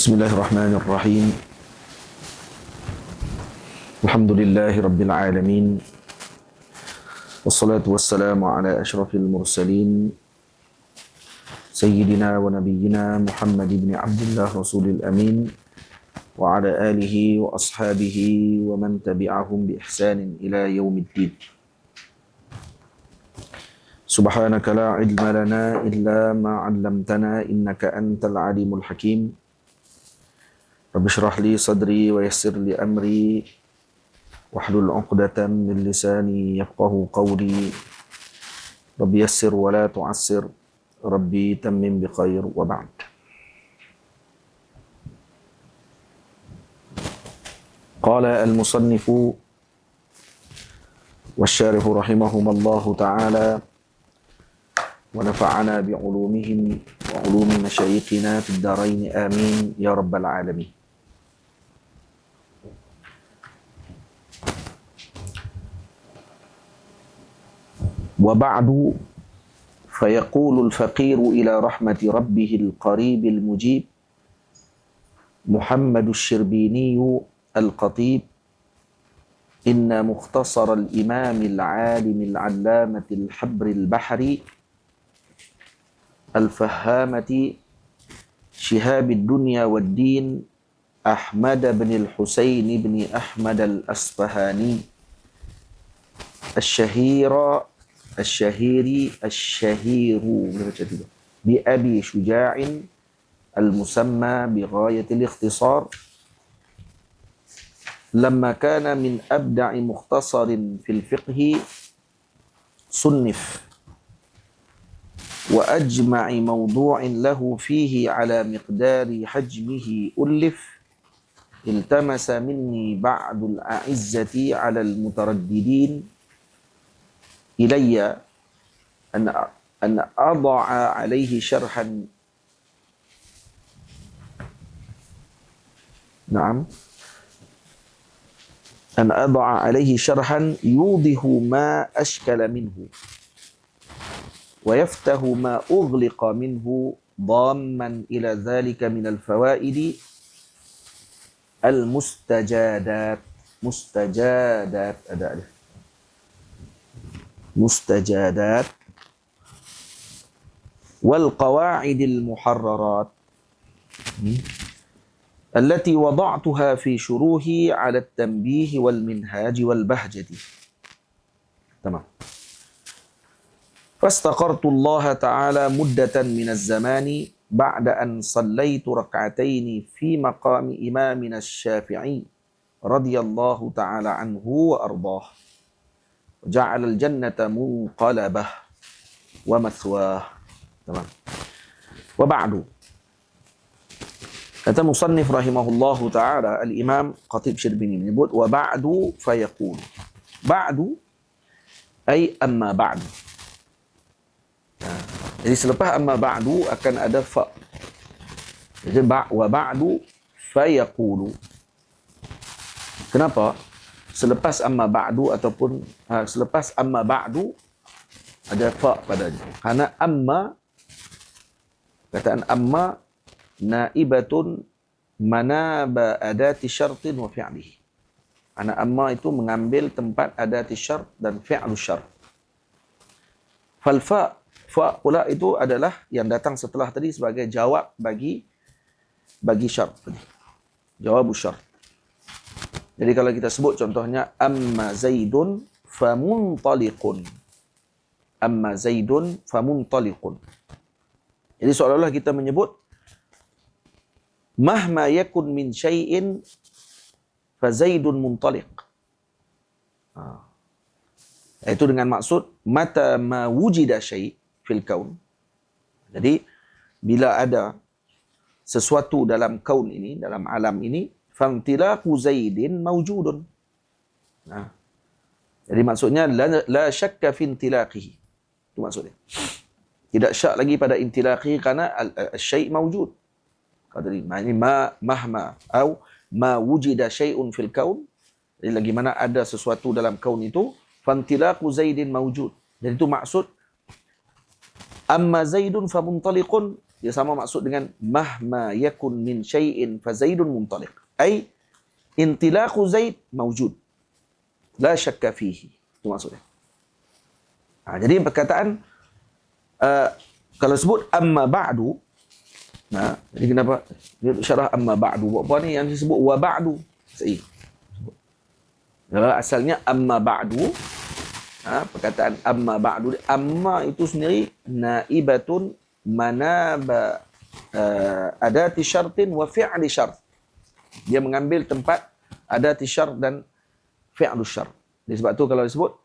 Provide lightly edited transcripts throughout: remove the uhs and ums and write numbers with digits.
Bismillahirrahmanirrahim. Alhamdulillahi rabbil alamin. Wassalatu wassalamu ala asyrafil mursalin Sayyidina wa nabiyyina Muhammad ibn Abdullah Rasulil Amin wa ala alihi wa ashabihi wa man tabi'ahum bi ihsanin ila yaumiddin. Subhanaka la ilma lana illa ma 'allamtana innaka antal alimul hakim. Rabbi shrah li sadri wa yassir li amri wahlul 'uqdatam min lisani yafqahu qawli. Rabbi yassir wa la tu'assir. Rabbi tammim bi khair wa ba'd. Qala al-musannifu والشارح رحمهم الله تعالى ونفعنا بعلومهم وعلوم مشايخنا في الدارين آمين يا رب العالمين. وبعد فيقول الفقير إلى رحمة ربه القريب المجيب محمد الشربيني القطيب إن مختصر الإمام العالم العلامة الحبر البحري الفهامة شهاب الدنيا والدين أحمد بن الحسين بن أحمد الأصفهاني الشهير بأبي شجاع المسمى بغاية الاختصار لما كان من أبدع مختصر في الفقه صنف وأجمع موضوع له فيه على مقدار حجمه ألف التمس مني بعض الأعزة على المترددين إلي أن أضع عليه شرحا أن أضع عليه شرحا يوضح ما أشكل منه ويفتح ما أغلق منه ضاما إلى ذلك من الفوائد المستجادات مستجادات والقواعد المحررات التي وضعتها في شروحه على التنبيه والمنهاج والبهجة. تمام. فاستقرت الله تعالى مدة من الزمان بعد أن صليت ركعتين في مقام إمامنا الشافعي رضي الله تعالى عنه وأرضاه وجعل الجنة منقلبه ومثواه. تمام. وبعد kata musannif rahimahullahu ta'ala al-imam Khatib Syirbini menyebut wa ba'du fayaqulu. Ba'du ay amma ba'du. Jadi selepas amma ba'du akan ada fa. Jadi wa ba'du fayaqulu. Kenapa? Selepas amma ba'du ataupun selepas amma ba'du ada fa padanya. Karena amma, kataan amma naibatun manaba adati syartin wa fi'lihi. Ana amma itu mengambil tempat adati syart dan fi'lu syart. Fal fa pula itu adalah yang datang setelah tadi sebagai jawab bagi syart tadi. Jawab syart. Jadi kalau kita sebut contohnya amma zaidun famuntaliqun. Amma zaidun famuntaliqun. Jadi seolah-olah kita menyebut mahma yakun min syai'in fa zaidun muntaliq. Itu dengan maksud mata ma wujida syai' fil kaun. Jadi bila ada sesuatu dalam kaun ini, dalam alam ini, fantilaqu zaidin mawjudun. Jadi maksudnya la syakka fi intilaqihi. Itu maksudnya. Tidak syak lagi pada intilaqihi kerana syai' mawjud. Tadi mahma atau ma wujida syai'un fil kaun. Jadi lagi mana ada sesuatu dalam kaun itu, fantilaqu zaidin mawjud. Jadi itu maksud amma zaidun famuntaliqun dia sama maksud dengan mahma yakun min syai'in fa Zaidun muntaliq. Ai intilaqu Zaid mawjud. La syakka fihi. Itu maksudnya. Jadi perkataan kalau sebut amma ba'du, jadi kenapa dia syarah amma ba'du? Buat apa ni yang disebut wa ba'du? Kalau asalnya amma ba'du, perkataan amma ba'du, amma itu sendiri naibatun manaba adati syartin wa fi'li syart. Dia mengambil tempat adati syart dan fi'lu syart. Sebab tu kalau disebut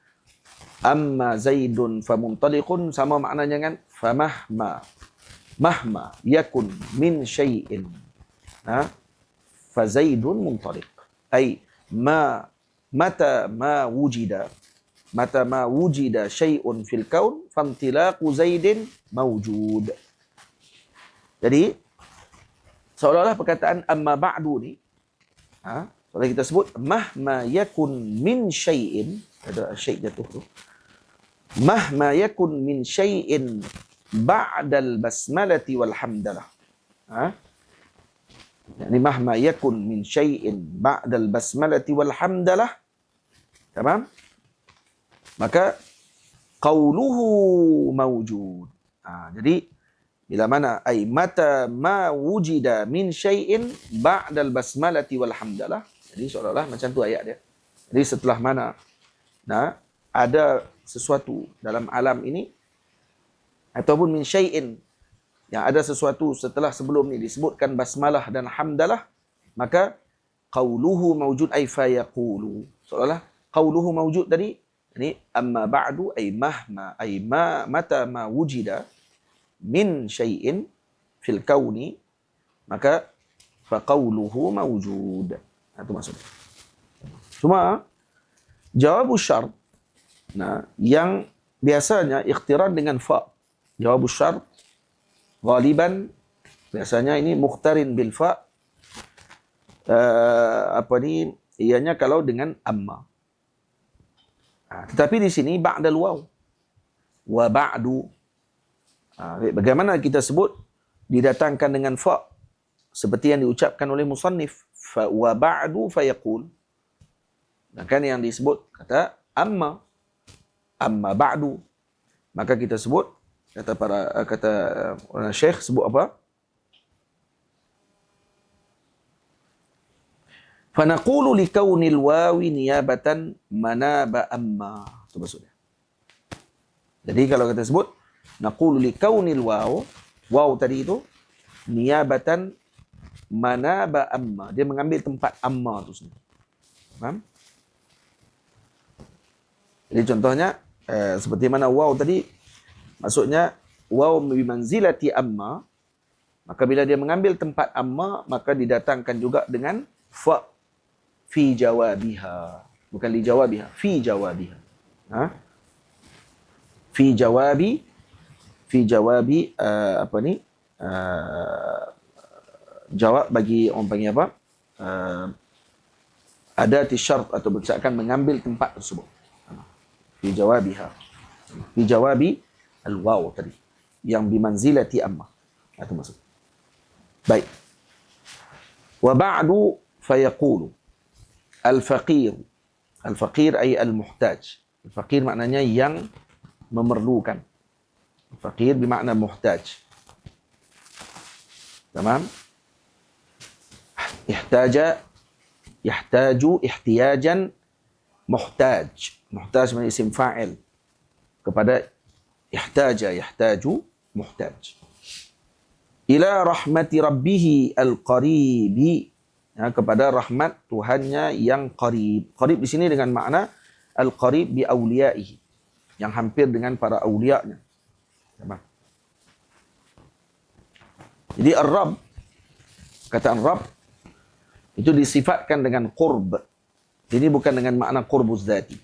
amma Zaidun famuntaliqun, sama maknanya dengan mahma yakun min syai'in fa Zaidun muntaliq. Ai mata ma wujida syai'un fil kaun famtilaqu Zaidin mawjud. Jadi seolah-olah perkataan amma ba'du ni, kalau kita sebut mahma yakun min syai'in, ada syai' jatuh tu, mahma yakun min syai'in ba'dal basmalati wal hamdalah. Yani mahma yakun min syai'in ba'dal basmalati wal hamdalah. Tamam? Maka qauluhu mawjud. Jadi bila mana ai mata ma wujida min syai'in ba'dal basmalati wal hamdalah. Jadi seolah-olah macam tu ayat dia. Jadi setelah mana ada sesuatu dalam alam ini, ataupun min syai'in, yang ada sesuatu setelah sebelum ni disebutkan basmalah dan hamdalah, maka qauluhu mawjud ay fa yaqulu. Seolah-olah qauluhu mawjud tadi, ini amma ba'du ay mahma ay mata ma wujida min syai'in fil kauni, maka fa qauluhu mawjud. Itu maksudnya. Cuma jawabus syart yang biasanya ikhtiran dengan fa. Jawabus syart ghaliban biasanya ini mukhtarin bil fa. Ianya kalau dengan amma. Tetapi di sini ba'dal waw wa ba'du. Bagaimana kita sebut didatangkan dengan fa seperti yang diucapkan oleh musannif, fa wa ba'du fa yaqul. Dan kan yang disebut kata amma ba'du, maka kita sebut kata orang syekh sebut apa? Fa naqulu li kaunil wawi niyabatan manaba amma. Itu maksudnya. Jadi kalau kita sebut naqulu li kaunil waw tadi itu niyabatan manaba amma, dia mengambil tempat amma tu sendiri. Faham? Jadi contohnya seperti mana waw tadi, maksudnya waw bimanzilati amma, maka bila dia mengambil tempat amma, maka didatangkan juga dengan fa fi jawabiha, bukan li jawabiha, fi jawabiha. Fi jawabi jawab bagi orang panggil apa? Adati syart, atau bercakap mengambil tempat tersebut. Fi jawabiha. Fi jawabi al-waw tadi yang bimanzilati amma. Itu maksud. Baik. Wa ba'du fayaqulu al-faqir. Al-faqir ay al-muhtaj. Al-faqir maknanya yang memerlukan. Faqir bermakna muhtaj. Tamam? Yahtaju ihtiyajan muhtaj. Muhtaj maknanya isim fa'il kepada yahtaju muhtaj. Ila rahmati rabbihi al-qaribi, kepada rahmat Tuhannya yang qarib. Qarib di sini dengan makna al-qarib bi awliyaihi, yang hampir dengan para awliya'nya. Jadi ar-rabb, kataan rabb itu disifatkan dengan qurb. Ini bukan dengan makna qurbuz zati.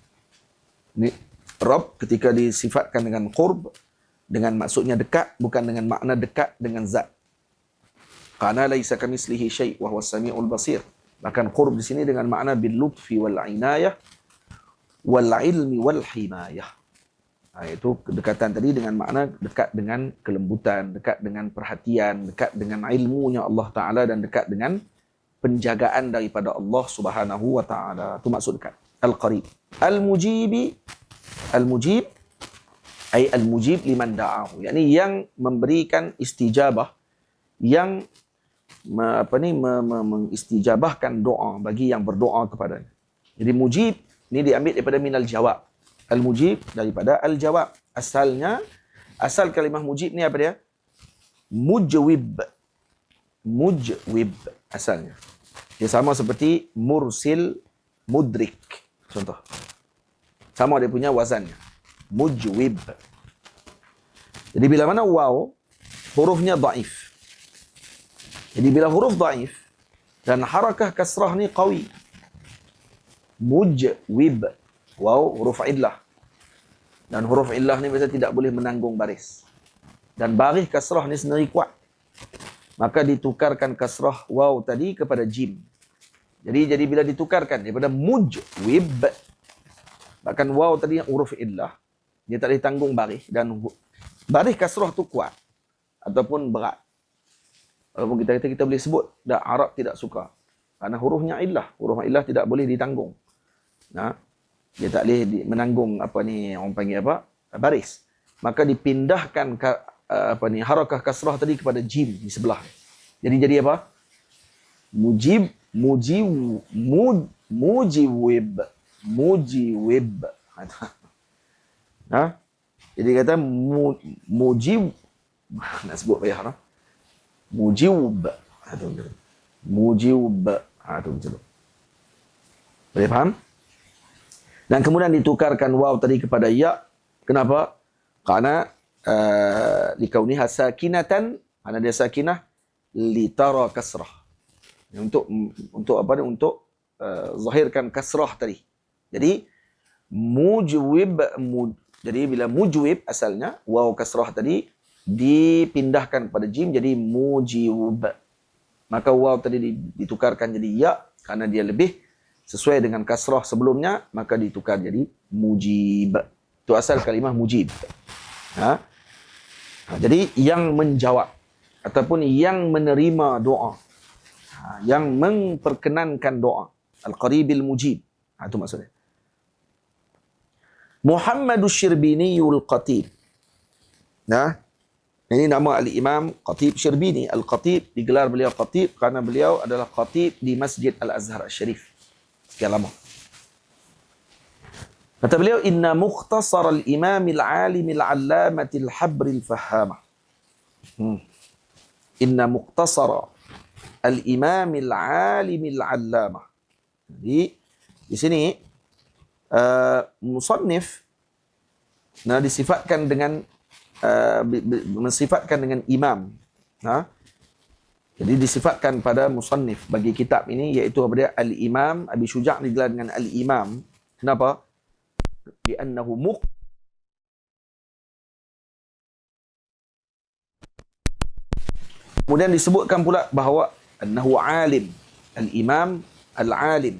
Ini rabb ketika disifatkan dengan qurb, dengan maksudnya dekat, bukan dengan makna dekat dengan zat. Karena laisa kamitslihi syai' wa huwas samiul basir. Bahkan qurb di sini dengan makna bil lutfi wal inayah wal ilmi wal himayah. Iaitu kedekatan tadi dengan makna dekat dengan kelembutan, dekat dengan perhatian, dekat dengan ilmunya Allah Ta'ala dan dekat dengan penjagaan daripada Allah Subhanahu wa Ta'ala. Itu maksud dekat. Al-Qarib. Al-Mujib ay al-mujib liman da'ahu. Yakni yang memberikan istijabah, yang mengistijabahkan doa bagi yang berdoa kepadanya. Jadi mujib ni diambil daripada minal jawab. Al-mujib daripada al-jawab. Asal kalimah mujib ni apa dia? Mujwib. Mujwib asalnya. Dia sama seperti mursil, mudrik. Contoh. Sama dia punya wazannya. Mujwib. Jadi bila mana waw, hurufnya dhaif. Jadi bila huruf dhaif dan harakah kasrah ni qawi. Mujwib. Waw huruf illah. Dan huruf illah ni biasa tidak boleh menanggung baris. Dan baris kasrah ni sendiri kuat. Maka ditukarkan kasrah waw tadi kepada jim. Jadi bila ditukarkan daripada mujwib, bahkan waw tadi yang huruf illah, dia tak boleh tanggung baris. Dan baris kasrah tu kuat ataupun berat. Walaupun kita boleh sebut, dah Arab tidak suka. Kerana hurufnya illah. Huruf illah tidak boleh ditanggung. Nah, dia tak boleh menanggung orang panggil baris. Maka dipindahkan harakah kasrah tadi kepada jim di sebelah. Jadi apa? Mujiwib. Ha? Jadi kata mujib, nak sebut payah. Mujib. Mujib. Itu macam tu. Boleh faham? Dan kemudian ditukarkan waw tadi kepada ya. Kenapa? Kerana likauniha sakinatan, kerana dia sakinah, litara kasrah. Untuk zahirkan kasrah tadi. Jadi jadi bila mujwib asalnya waw kasrah tadi dipindahkan pada jim jadi mujiwib. Maka waw tadi ditukarkan jadi ya kerana dia lebih sesuai dengan kasrah sebelumnya, maka ditukar jadi mujib. Itu asal kalimah mujib. Jadi yang menjawab ataupun yang menerima doa. Yang memperkenankan doa. Al-Qaribil Mujib. Itu maksudnya. Muhammadus Syirbiniyul Qatib. Ini nama Al-Imam Qatib Syirbini. Al-Qatib, digelar beliau Qatib kerana beliau adalah Qatib di Masjid Al-Azhar Al-Sharif. Sekian lama. Kata beliau, Inna mukhtasar al-imam al-alim al-allamah al-habr al-fahama. Inna mukhtasar al-imam al-alim al-allamah. Jadi, di sini, musannif disifatkan dengan mensifatkan dengan imam. Jadi disifatkan pada musannif bagi kitab ini iaitu apa dia? Al-Imam Abi Syuja' digelar dengan Al-Imam. Kenapa? Li'annahu Kemudian disebutkan pula bahawa annahu alim. Al-Imam al-alim.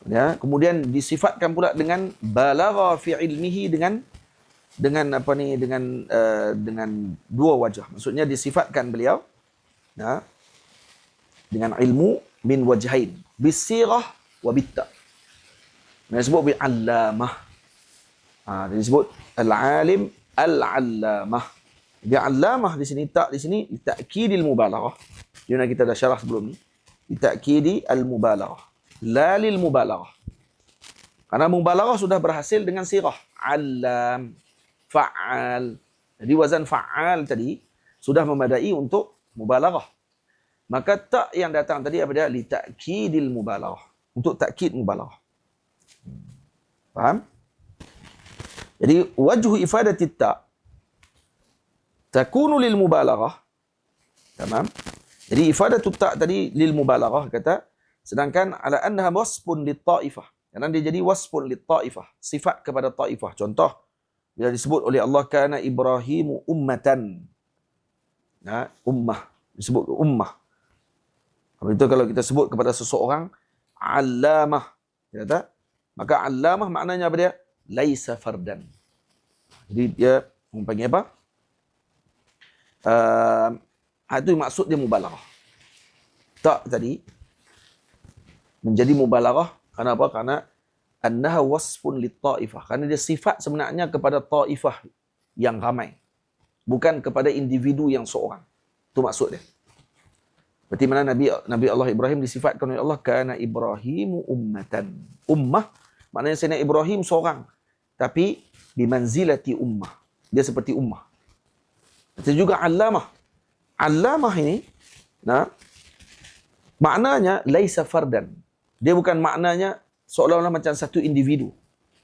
Ya, kemudian disifatkan pula dengan balagha fi ilmihi dengan dua wajah. Maksudnya disifatkan beliau dengan ilmu min wajhain, bisirah wa bitta. Disebut bi allamah. Disebut al-alim al-allamah. Dia allamah di sini, tak di sini ta'kidil mubalaghah. Yang kita dah syarah sebelum ni. Ta'kidi al-mubalaghah. La lil mubalaghah. Karena mubalaghah sudah berhasil dengan sirah allam, fa'al. Jadi wazan fa'al tadi sudah memadai untuk mubalaghah. Maka tak yang datang tadi apa dia? Li ta'kidil mubalaghah. Untuk ta'kid mubalaghah. Faham? Jadi wajhu ifadati ta' takunu lil mubalaghah. Tamam? Jadi ifadatu ta' tadi lil mubalaghah kata, sedangkan ala annaha wasfun lit ta'ifah. Karena dia jadi wasfun lit ta'ifah, sifat kepada ta'ifah. Contoh bila disebut oleh Allah kana Ibrahimu ummatan. Ummah, disebut ummah. Apa itu kalau kita sebut kepada seseorang allamah, kata, maka allamah maknanya apa dia? Laisa fardan. Jadi dia orang panggil apa? Itu maksud dia mubalaghah. Tak tadi menjadi mubalaghah kerana apa? Kerana annaha wasfun lit-ta'ifah. Kerana dia sifat sebenarnya kepada ta'ifah yang ramai. Bukan kepada individu yang seorang. Itu maksud dia. Berarti mana Nabi Allah Ibrahim disifatkan oleh Allah kana Ibrahimu ummatan. Ummah maknanya Sayyidina Ibrahim seorang. Tapi bimanzilati ummah. Dia seperti ummah. Itu juga allamah. Allamah ini maknanya laisa fardan. Dia bukan maknanya seolah-olah macam satu individu.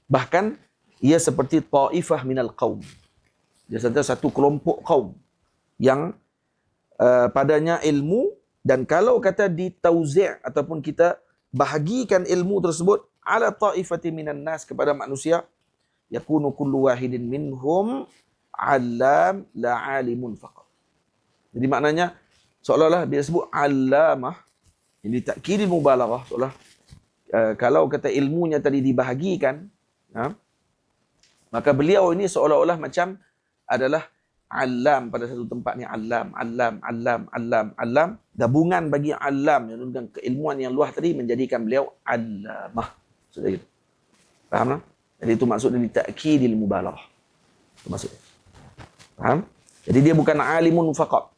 Bahkan ia seperti ta'ifah minal qaum. Dia satu kelompok kaum yang padanya ilmu, dan kalau kata ditauzi' ataupun kita bahagikan ilmu tersebut ala ta'ifati minan nas kepada manusia, yakunu kullu wahidin minhum allam la alimun faqat. Jadi maknanya seolah-olah dia sebut allamah, ini takkid mubalaghah, seolah kalau kata ilmunya tadi dibahagikan, maka beliau ini seolah-olah macam adalah alam pada satu tempat ni, alam. Gabungan bagi alam yang menunjukkan keilmuan yang luas tadi menjadikan beliau allamah. Sudah gitu. Faham tak? Jadi itu maksud dari ta'kidil mubalaghah. Itu maksud. Faham? Jadi dia bukan alimun faqat.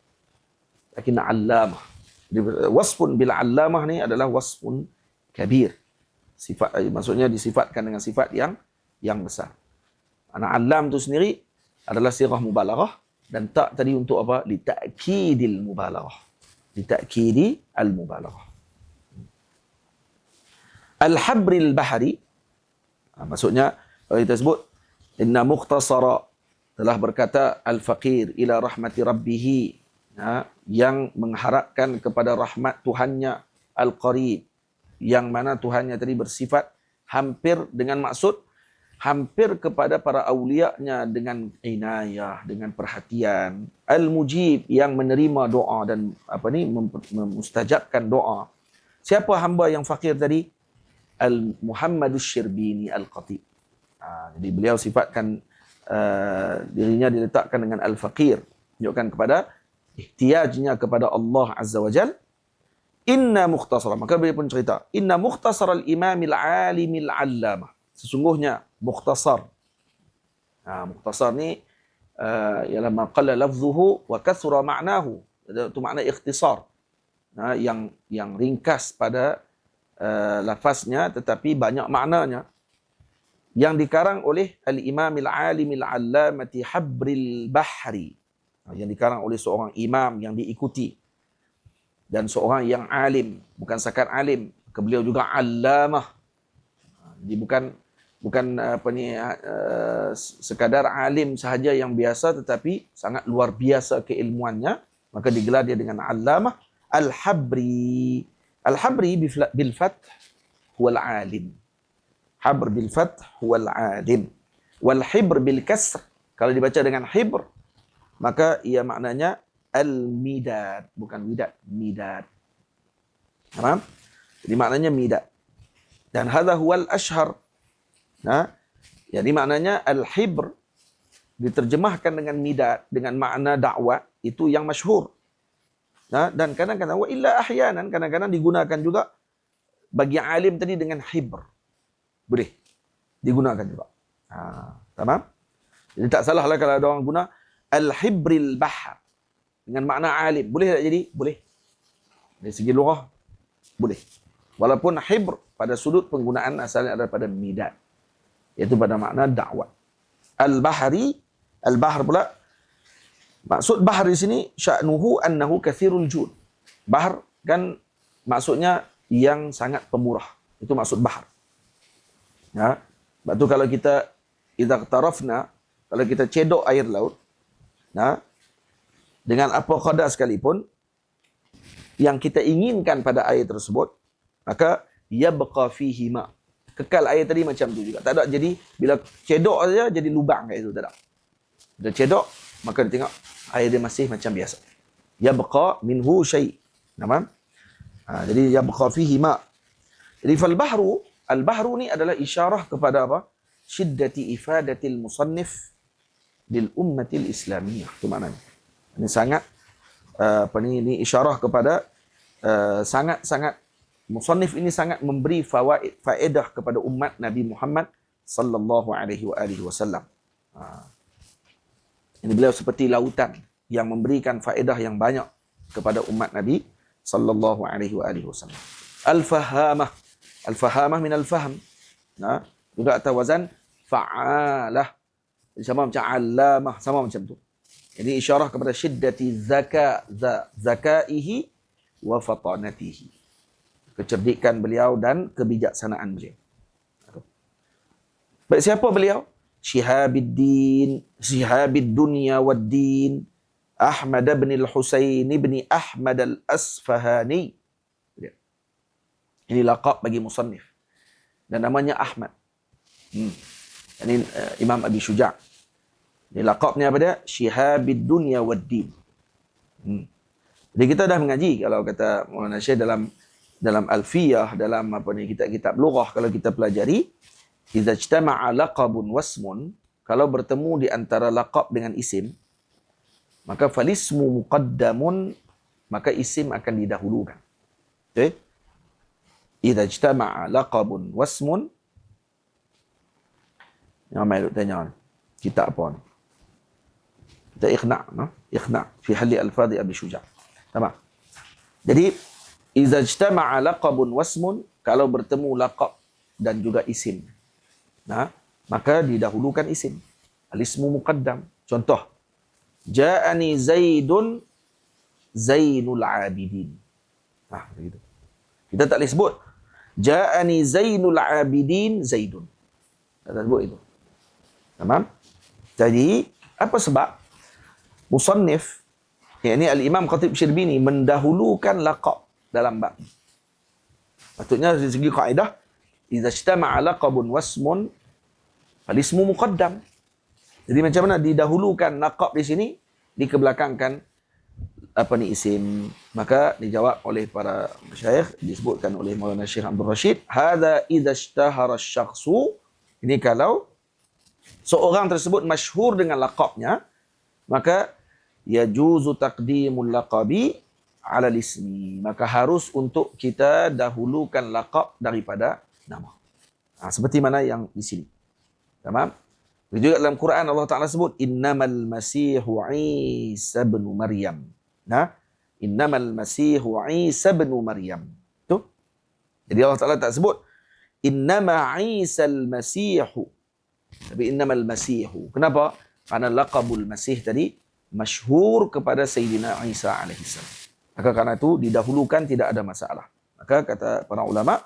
Lakin allamah. Jadi wasfun bil allamah ni adalah wasfun kabir. Sifat maksudnya disifatkan dengan sifat yang besar. Anak alam tu sendiri adalah sirah mubalaghah, dan tak tadi untuk apa? Li ta'kidil mubalaghah. Li ta'kidi al mubalaghah. Al-habril bahari, maksudnya kalau kita sebut inna mukhtasara, telah berkata al-faqir ila rahmati rabbih, yang mengharapkan kepada rahmat Tuhannya, al-qarib, yang mana Tuhannya tadi bersifat hampir, dengan maksud hampir kepada para awliya-Nya dengan inayah, dengan perhatian, al-mujib, yang menerima doa dan memustajabkan doa. Siapa hamba yang fakir tadi? Al-Muhammadus Syirbini Al-Qatib. Jadi beliau sifatkan dirinya diletakkan dengan al-faqir, menunjukkan kepada ihtiyajnya kepada Allah Azza wa Jal. Inna mukhtasara, maka beliau pun cerita, inna mukhtasara al-imamil alimil allamah. Sesungguhnya mukhtasar. Mukhtasar ni ialah ma qalla lafzuhu wa kathura ma'nahu. Itu makna ikhtisar. Yang ringkas pada lafaznya tetapi banyak maknanya. Yang dikarang oleh al-imamil alimil allamati habril bahri. Yang dikarang oleh seorang imam yang diikuti, dan seorang yang alim, bukan sakat alim, beliau juga allamah. Jadi bukan sekadar alim sahaja yang biasa, tetapi sangat luar biasa keilmuannya, maka digelar dia dengan allamah. Al-habri, al-habri bil fath huwal alim. Habr bil fath huwal alim. Wal hibr bil kasr, kalau dibaca dengan hibr, maka ia maknanya al-midad, bukan widad, midad. Faham? Jadi maknanya midad. Dan hadha huwal ashhar. Jadi maknanya al-hibr diterjemahkan dengan midad dengan makna dakwah, itu yang masyhur. Dan kadang-kadang wa illa ahyanan, kadang-kadang digunakan juga bagi alim tadi dengan hibr. Boleh digunakan juga. Tamam? Jadi tak salahlah kalau ada orang guna al-hibril bahr dengan makna alim. Boleh tak jadi? Boleh. Dari segi lughah, boleh. Walaupun hibr pada sudut penggunaan asalnya adalah pada midad, iaitu pada makna dakwah. Al-bahri, al-bahr pula, maksud bahr di sini, sya'nuhu annahu kathirul jud. Bahr kan maksudnya yang sangat pemurah. Itu maksud bahr. Sebab tu kalau kita idza tarafna, kalau kita cedok air laut, dengan apa qadar sekalipun yang kita inginkan pada air tersebut, maka yabqa fihi ma. Kekal air tadi macam tu juga. Tak ada jadi bila cedok saja jadi lubang kat situ, tak ada. Bila cedok maka dia tengok air dia masih macam biasa. Yabqa minhu syai'. Nampak? Jadi yabqa fihi ma. Jadi fal bahru, al bahru ni adalah isyarah kepada apa? Syiddati ifadatil musannif lil ummatil islamiyah. Itu maknanya. Ini sangat ini isyarah kepada sangat-sangat musannif ini sangat memberi faedah kepada umat Nabi Muhammad sallallahu alaihi wasallam. Ini beliau seperti lautan yang memberikan faedah yang banyak kepada umat Nabi sallallahu alaihi wasallam. Al-fahamah. Al-fahamah min al-fahm. Nah, juga atas wazan fa'alah. Sama macam allamah, sama macam tu. Ini isyarah kepada syiddati zakaihi wa fatanatihi. Kecerdikan beliau dan kebijaksanaan beliau. Baik, siapa beliau? Shihabuddin dunya wad-din Ahmad bin al-Husain bin Ahmad al-Asfahani. Ini laqab bagi musannif. Dan namanya Ahmad. Ini Imam Abi Syuja'. Ini laqabnya apa dia? Shihabuddin dunya wad-din. Jadi kita dah mengaji kalau kata Maulana Syekh dalam alfiyah, dalam kitab-kitab lughah, kalau kita pelajari, idza ijtama'a laqabun wasmun, kalau bertemu di antara laqab dengan isim, maka falismu muqaddamun, maka isim akan didahulukan. Okey? Idza ijtama'a laqabun wasmun, yang mai tanya kitab apa ni? Kita ikhna' fi halli alfadhi Abi Syuja'. Tamam. Jadi idza ijtama'a laqabun wasmun, kalau bertemu laqab dan juga isim, maka didahulukan isim. Al-ismu muqaddam. Contoh, ja'ani Zaidun Zainul Abidin. Begitu. Kita tak boleh sebut ja'ani Zainul Abidin Zaidun. Tak sebut itu. Tamam? Jadi, apa sebab musannif, yakni Al-Imam Khatib Syirbini mendahulukan laqab dalam bab. Patutnya dari segi kaedah, idza ijtama'a laqabun wasmun fal-ismu muqaddam. Jadi macam mana didahulukan laqab di sini, dikebelakangkan isim. Maka dijawab oleh para masyayikh, disebutkan oleh Maulana Syekh Abdul Rashid, hadza idza ishtahara asy-syakhsu, ini kalau seorang tersebut masyhur dengan laqabnya, maka yajuzu taqdimul laqabi ala ismi, maka harus untuk kita dahulukan laqab daripada nama. Seperti mana yang di sini. Tamam? Juga dalam Quran Allah Taala sebut innamal masihu Isa bin Maryam. Innamal masihu Isa bin Maryam. Tu. Jadi Allah Taala tak sebut innama Isal masihu. Tapi innamal masihu. Kenapa? Karena laqabul masih tadi masyhur kepada Sayyidina Isa alaihissalam. Maka karena itu didahulukan, tidak ada masalah. Maka kata para ulama,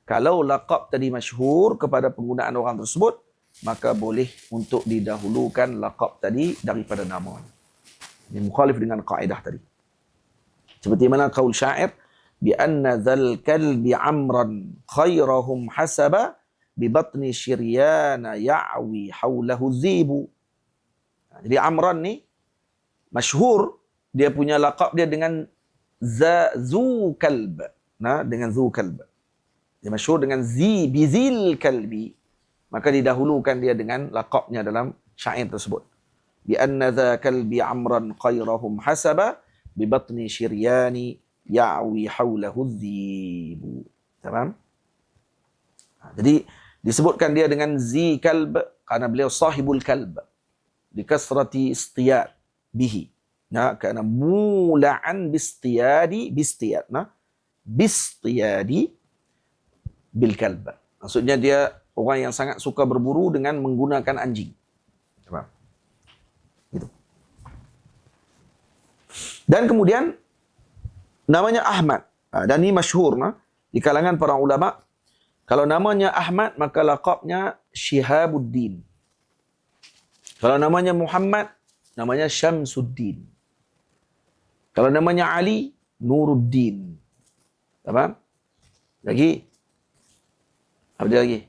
kalau laqab tadi masyhur kepada penggunaan orang tersebut, maka boleh untuk didahulukan laqab tadi daripada nama. Ini mukhalif dengan kaedah tadi. Seperti mana qaul syair, bi anna dzal kalbi amran khairahum hasaba bi batni syiryana ya'wi haulahu zibu. Jadi Amran ni masyhur, dia punya laqab dia dengan Zu Kalb. Dengan Zu Kalb. Dia masyhur dengan Bizil Kalbi. Maka didahulukan dia dengan laqabnya dalam syair tersebut. Bi anna dza kalbi amran khairahum hasaba bi batni syiryani ya'wi haulahu dhibu. Tamam? Jadi disebutkan dia dengan Zi Kalb karena beliau sahibul kalb. Bi kasrati istiyad bihi. Kerana mula'an bistiyadi bil kalb. Maksudnya dia orang yang sangat suka berburu dengan menggunakan anjing. Faham? Gitu. Dan kemudian namanya Ahmad. Dan ini masyhur di kalangan para ulama. Kalau namanya Ahmad, maka laqabnya Shihabuddin. Kalau namanya Muhammad, namanya Syamsuddin. Kalau namanya Ali, Nuruddin. Faham? Lagi? Apa dia lagi?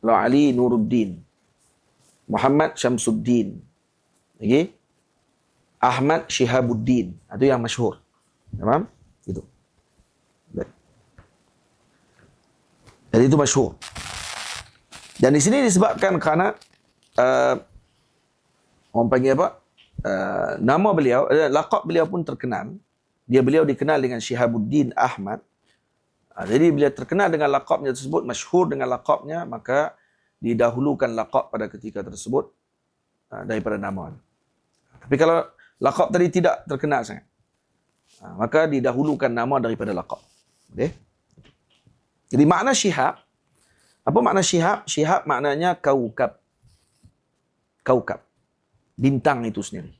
Kalau Ali, Nuruddin. Muhammad, Syamsuddin. Lagi? Ahmad, Shihabuddin. Itu yang masyhur. Faham? Itu. Jadi itu masyhur. Dan di sini disebabkan kerana Orang panggil apa? Nama beliau, laqab beliau pun terkenal. Beliau dikenal dengan Syihabuddin Ahmad. Jadi bila terkenal dengan laqabnya tersebut, masyhur dengan laqabnya, maka didahulukan laqab pada ketika tersebut daripada nama. Tapi kalau laqab tadi tidak terkenal sangat, maka didahulukan nama daripada laqab. Okay? Jadi makna Syihab, apa makna Syihab? Syihab maknanya kaukab. Kaukab. Bintang itu sendiri.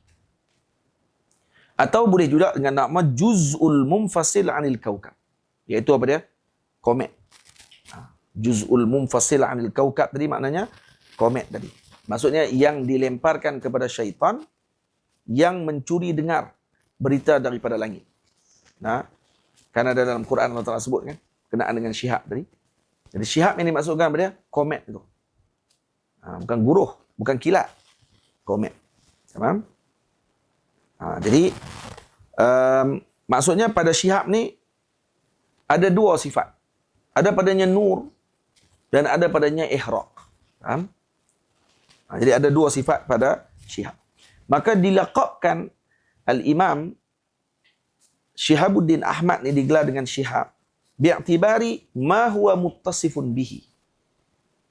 Atau boleh juga dengan nama juz'ul munfasil anil kaukab. Iaitu apa dia? Komet. Juz'ul munfasil anil kaukab tadi maknanya komet tadi. Maksudnya yang dilemparkan kepada syaitan yang mencuri dengar berita daripada langit. Kan ada dalam Quran Allah Ta'ala sebut kan, kenaan dengan Syihab tadi. Jadi Syihab yang dimaksudkan apa dia? Komet itu. Bukan guruh, bukan kilat. Komet. Faham? Jadi maksudnya pada Syihab ni ada dua sifat. Ada padanya nur dan ada padanya ihraq. Faham? Jadi ada dua sifat pada Syihab. Maka dilaqabkan Al-Imam Syihabuddin Ahmad ni digelar dengan Syihab bi'tibari ma huwa muttasifun bihi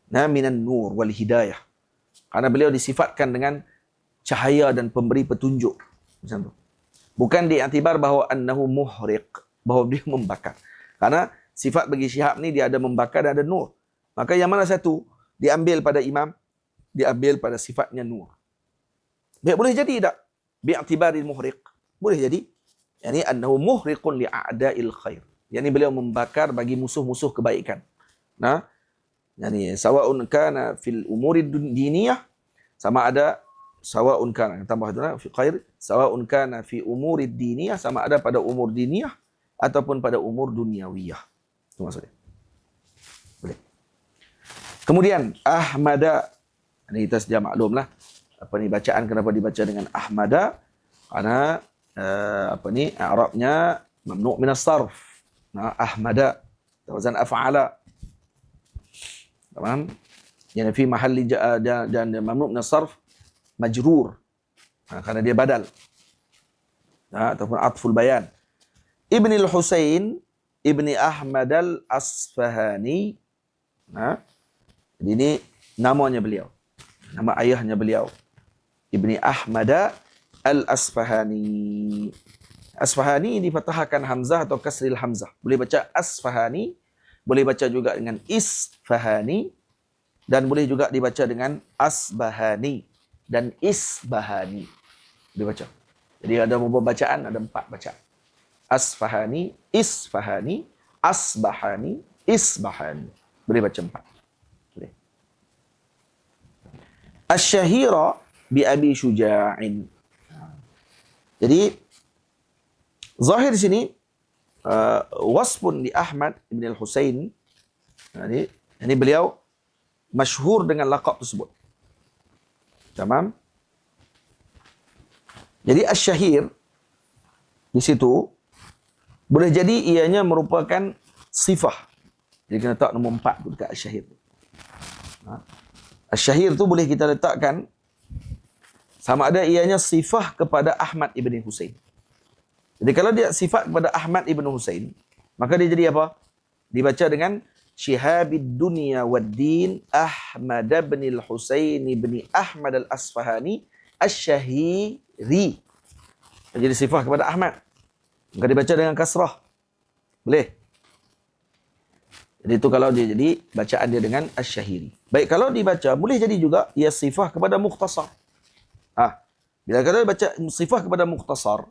minan nur wal hidayah. Karena beliau disifatkan dengan cahaya dan pemberi petunjuk. Macam tu. Bukan diiktibar bahawa annahu muhriq, bahawa dia membakar. Karena sifat bagi Syihab ni dia ada membakar dan ada nur. Maka yang mana satu diambil pada imam, diambil pada sifatnya nur. Baik, boleh jadi tak? Bi'tibari muhriq. Boleh jadi. Yani annahu muhriqun li'a'da'il khair. Yani beliau membakar bagi musuh-musuh kebaikan. Yani sawa'un kana fil umuri diniyah, sama ada sawa'un kana, tambah itu fi khair, sawa'un kana fi umuri diniyah, sama ada pada umur diniyah ataupun pada umur duniawiyah. Itu maksudnya. Boleh. Kemudian Ahmada, ini kita sedia maklumlah apa ni bacaan kenapa dibaca dengan Ahmada, karena i'rabnya mamnu' min as-sarf. Ahmada wazan af'ala. Tamam? Yani fi mahalli dan mamnu' min as-sarf majrur. Karena dia badal. Ataupun atful bayan. Ibni al-Husain Ibni Ahmad al-Asfahani. Jadi ini namanya beliau. Nama ayahnya beliau. Ibni Ahmad al-Asfahani. Asfahani difathahkan hamzah atau kasril hamzah. Boleh baca Asfahani, boleh baca juga dengan Isfahani, dan boleh juga dibaca dengan Asbahani dan Isbahani. Boleh baca. Jadi ada beberapa bacaan, ada 4 bacaan. Asfahani, Isfahani, Asbahani, Isbahani. Boleh baca 4. Boleh. Asy-Syahira bi Abi Syuja'in. Jadi zahir di sini wasfun di Ahmad ibn al-Husain. Jadi beliau masyhur dengan laqab tersebut. Tamam? Jadi asy-syahir di situ boleh jadi ianya merupakan sifah. Jadi kena letak nombor 4 tu dekat asy-syahir. Asy-syahir tu boleh kita letakkan sama ada ianya sifah kepada Ahmad ibn Husain. Jadi kalau dia sifat kepada Ahmad ibn Husain, maka dia jadi apa? Dibaca dengan Syihabid Dunya Wad-Din Ahmad ibn al-Husain ibn Ahmad al-Asfahani Asy-Syahiri. Jadi sifah kepada Ahmad. Maka dibaca dengan kasrah. Boleh. Jadi itu kalau dia jadi bacaan dia dengan Asy-Syahiri. Baik, kalau dibaca boleh jadi juga ia sifah kepada mukhtasar. Bila kita baca sifah kepada mukhtasar,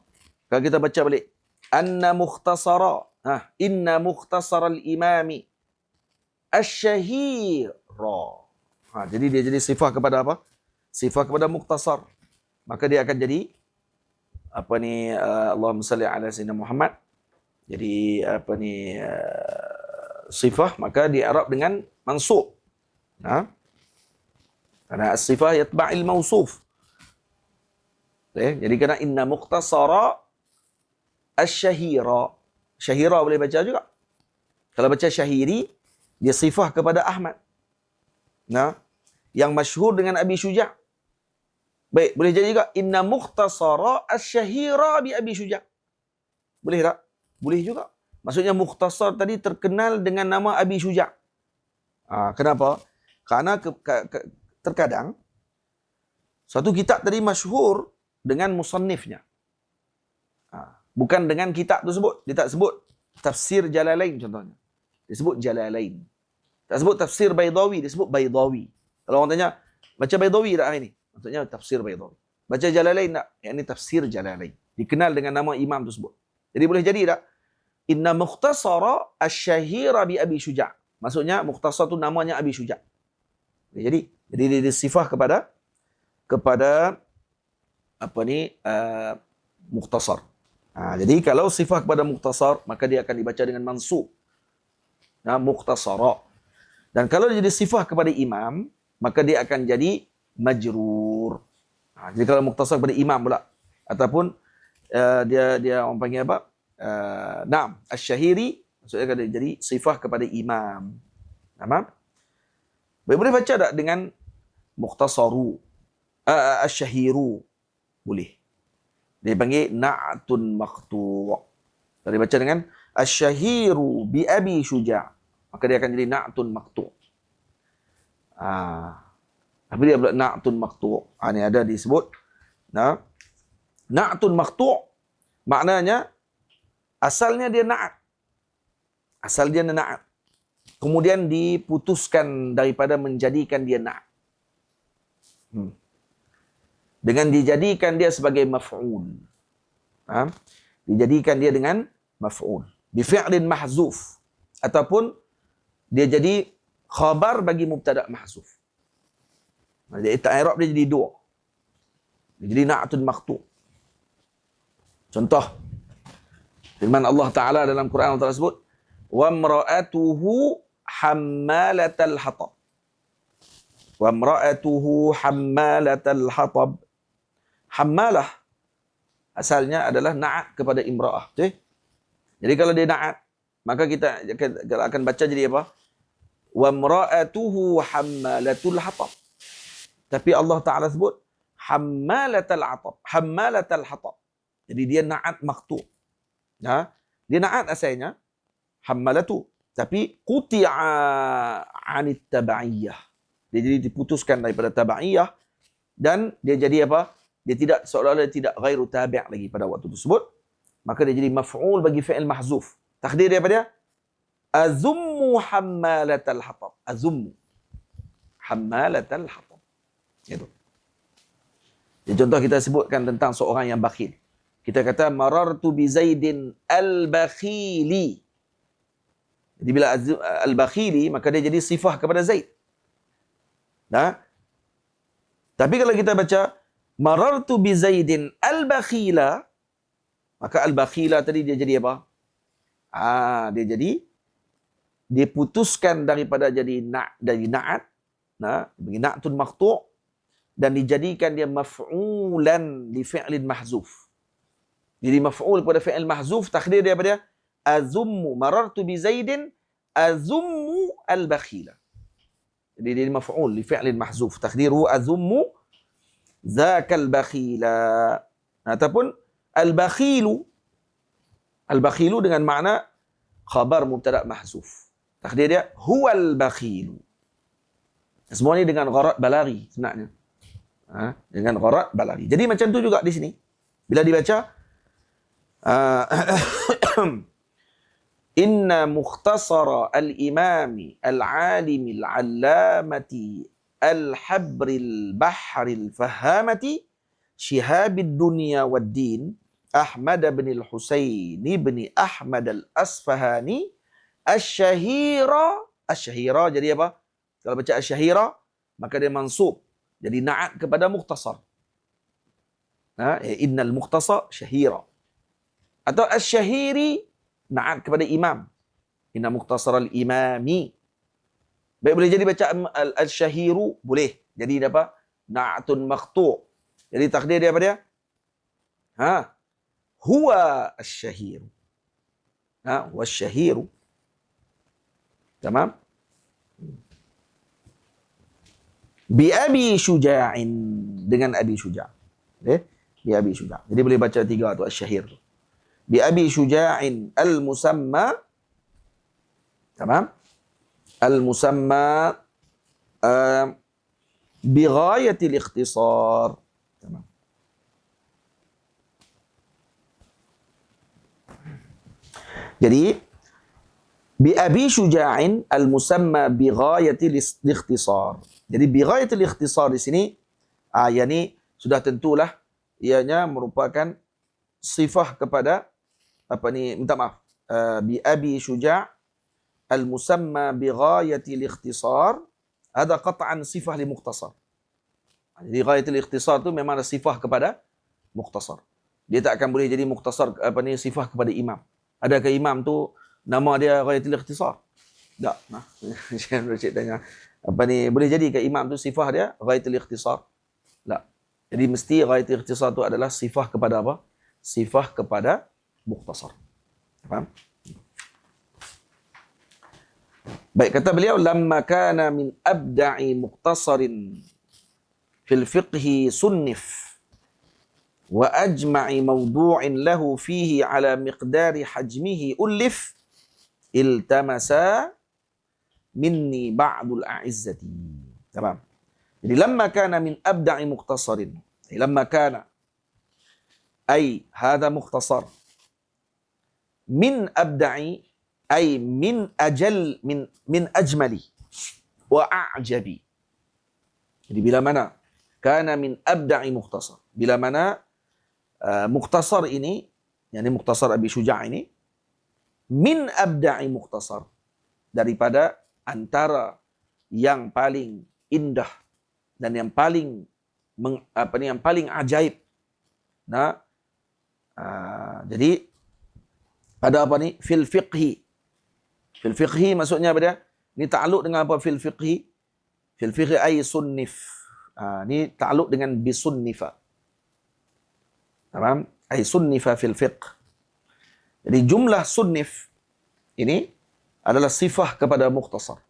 kalau kita baca balik anna mukhtasara, inna mukhtasar al-imami asy-syahira. Jadi dia jadi sifah kepada apa? Sifah kepada mukhtasar. Maka dia akan jadi apa ni, Allahumma salli ala sayyidina Muhammad. Jadi apa ni, sifah maka di-i'rab dengan mansub. Karena as-sifah yatba'il mausuf. Jadi kena inna mukhtasara asy-syahira. Syahira boleh baca juga. Kalau baca syahiri, dia sifah kepada Ahmad. Yang masyhur dengan Abi Syuja'. Baik, boleh jadi juga inna mukhtasara asy-syahira bi Abi Syuja'. Boleh tak? Boleh juga. Maksudnya mukhtasar tadi terkenal dengan nama Abi Syuja'. Kenapa? Karena terkadang satu kitab tadi masyhur dengan musannifnya. Bukan dengan kitab tersebut. Dia tak sebut tafsir Jalalain contohnya. Dia sebut Jalalain. Tak sebut tafsir Baydawi, dia sebut Baydawi. Kalau orang tanya, baca Baydawi tak hari ni? Maksudnya tafsir Baydawi. Baca Jalalain tak? Yang ini tafsir Jalalain. Dikenal dengan nama imam tersebut. Jadi boleh jadi tak? Inna mukhtasara asy-syahira bi Abi Syuja'. Maksudnya mukhtasar tu namanya Abi Syuja'. Jadi dia disifah kepada mukhtasar. Jadi kalau sifah kepada mukhtasar, maka dia akan dibaca dengan mansub. Mukhtasara. Dan kalau dia jadi sifah kepada imam, maka dia akan jadi majrur. Jadi kalau mukhtasar kepada imam pula, ataupun dia orang panggil apa? Asy-syahiri, maksudnya dia jadi sifah kepada imam. Nampak? Boleh baca tak dengan mukhtasaru? Asy-syahiru. Boleh. Dia panggil na'tun maqtu'. Kalau dia baca dengan asy-syahiru bi Abi Syuja', maka dia akan jadi na'tun maqtu'. Tapi dia pula na'tun maqtu'. Ini ada disebut. Na'tun maqtu' maknanya asalnya dia na'at. Asal dia na'at. Kemudian diputuskan daripada menjadikan dia na'at. Dengan dijadikan dia sebagai maf'ul. Dijadikan dia dengan maf'ul. Bifi'lin mahzuf. Ataupun dia jadi khabar bagi mubtada' mahzuf. Jadi i'rab dia jadi dua. Dia jadi na'atun maqtu'. Contoh. Firman Allah Ta'ala dalam Quran Allah Ta'ala sebut, وَامْرَأَتُهُ حَمَّالَةَ الْحَطَبِ. وَامْرَأَتُهُ حَمَّالَةَ الْحَطَبِ. Hammalah asalnya adalah na'at kepada imra'ah. Okay? Jadi kalau dia na'at, maka kita akan baca jadi apa? وَامْرَأَتُهُ حَمَّالَةُ الْحَطَبِ. Tapi Allah Ta'ala sebut حَمَّالَةَ الْحَطَبِ. حَمَّالَةَ الْحَطَبِ. Jadi dia na'at maqtu'. Dia na'at asalnya hammalatu, tapi quti'a 'anit tab'iyah. Dia jadi diputuskan daripada tab'iyah dan dia jadi apa? Dia tidak, seolah-olah tidak ghairu tabi' lagi pada waktu tersebut. Maka dia jadi maf'ul bagi fi'il mahzuf. Takdir dia apa dia? Azummu hammalatal hatab. Azummu hammalatal hatab. Itu. Jadi contoh kita sebutkan tentang seorang yang bakhil. Kita kata marartu bi Zaidin al-bakhili. Jadi bila al-bakhili, maka dia jadi sifah kepada Zaid. Tapi kalau kita baca marartu bi Zaidin al-bakhila, maka al-bakhila tadi dia jadi apa? Dia jadi diputuskan daripada jadi dari na'at, bagi na'tun maqtu' dan dijadikan dia maf'ulan li fi'lin mahzuf. Jadi maf'ul kepada fi'il mahzuf, takdir dia apa dia? Azummu marartu bi Zaidin azummu al-bakhila. Jadi dia maf'ul li fi'lin mahzuf, takdiru azummu zakal bakhila. Ataupun al-bakhilu dengan makna khabar mubtada' mahzuf. Takdir dia huwal bakhilu. Semua ni dengan gharat balaghi sebenarnya. Dengan gharat balaghi. Jadi macam tu juga di sini. Bila dibaca inna mukhtasara al-imami al-alimi al-allamati al-habri al-bahri al-fahamati shihabid dunya wad-din Ahmad bin al-Husayn bin Ahmad al-Asfahani Asy-syahira jadi apa? Kalau baca asy-syahira, maka dia mansub. Jadi na'at kepada mukhtasar. Innal mukhtasar syahira. Atau asy-syahiri na'at kepada imam. Inna mukhtasar al-imami. Baik, boleh jadi baca al-syahiru, boleh. Jadi apa? Na'atun maqtu'. Jadi takdir dia apa dia? Huwa asy-syahiru. Wasy-syahiru. Tamam? Bi Abi Syuja'in, dengan Abi Syuja'. Okay? Bi Abi Syuja'. Jadi boleh baca 3 tu Asy-Syahir tu. Bi Abi Syuja'in al-musamma, tamam? Al-musamma bi ghayatil ikhtisar. Tamam. Jadi bi Abi Syuja'in al-musamma bi ghayatil ikhtisar. Jadi bi ghayatil ikhtisar di sini yang ni sudah tentulah ianya merupakan sifah kepada minta maaf, bi Abi Syuja' al-musamma bi ghayatil ikhtisar, ada qat'an sifah li mukhtasar. Jadi ghayatil ikhtisar tu memang ada sifah kepada mukhtasar. Dia tak akan boleh jadi mukhtasar sifah kepada imam. Adakah imam tu nama dia ghayatil ikhtisar? Tak. Nah, Cik tanya boleh jadi ke imam tu sifah dia ghayatil ikhtisar? Tak. Jadi mesti ghayatil ikhtisar tu adalah sifah kepada apa? Sifah kepada mukhtasar. Faham? Baik, kata beliau, lamma kana min abda'i mukhtasarin fil fiqhi sunnif wa ajma'i mawdu'in lahu fihi ala miqdari hajmihi ulif iltamasa minni ba'dul a'izzati. Tamam. Jadi lamma kana min abda'i mukhtasarin. Lamma kana ay hadha mukhtasar. Min abda'i ay min ajal min ajmali wa a'jabi. Jadi bila mana kana min abda'i mukhtasar. Bila mana mukhtasar ini, yakni mukhtasar Abi Syuja' ini, min abda'i mukhtasar, daripada antara yang paling indah dan yang paling yang paling ajaib. Nah, jadi pada apa ni? Fil fiqhi. Fil fiqhi maksudnya apa dia? Ni takluk dengan apa fil fiqhi? Fil fiqhi ay sunnif. Ni takluk dengan bisunnifa. Tamam? Ay sunnifa fil fiqh. Jadi jumlah sunnif ini adalah sifah kepada mukhtasar.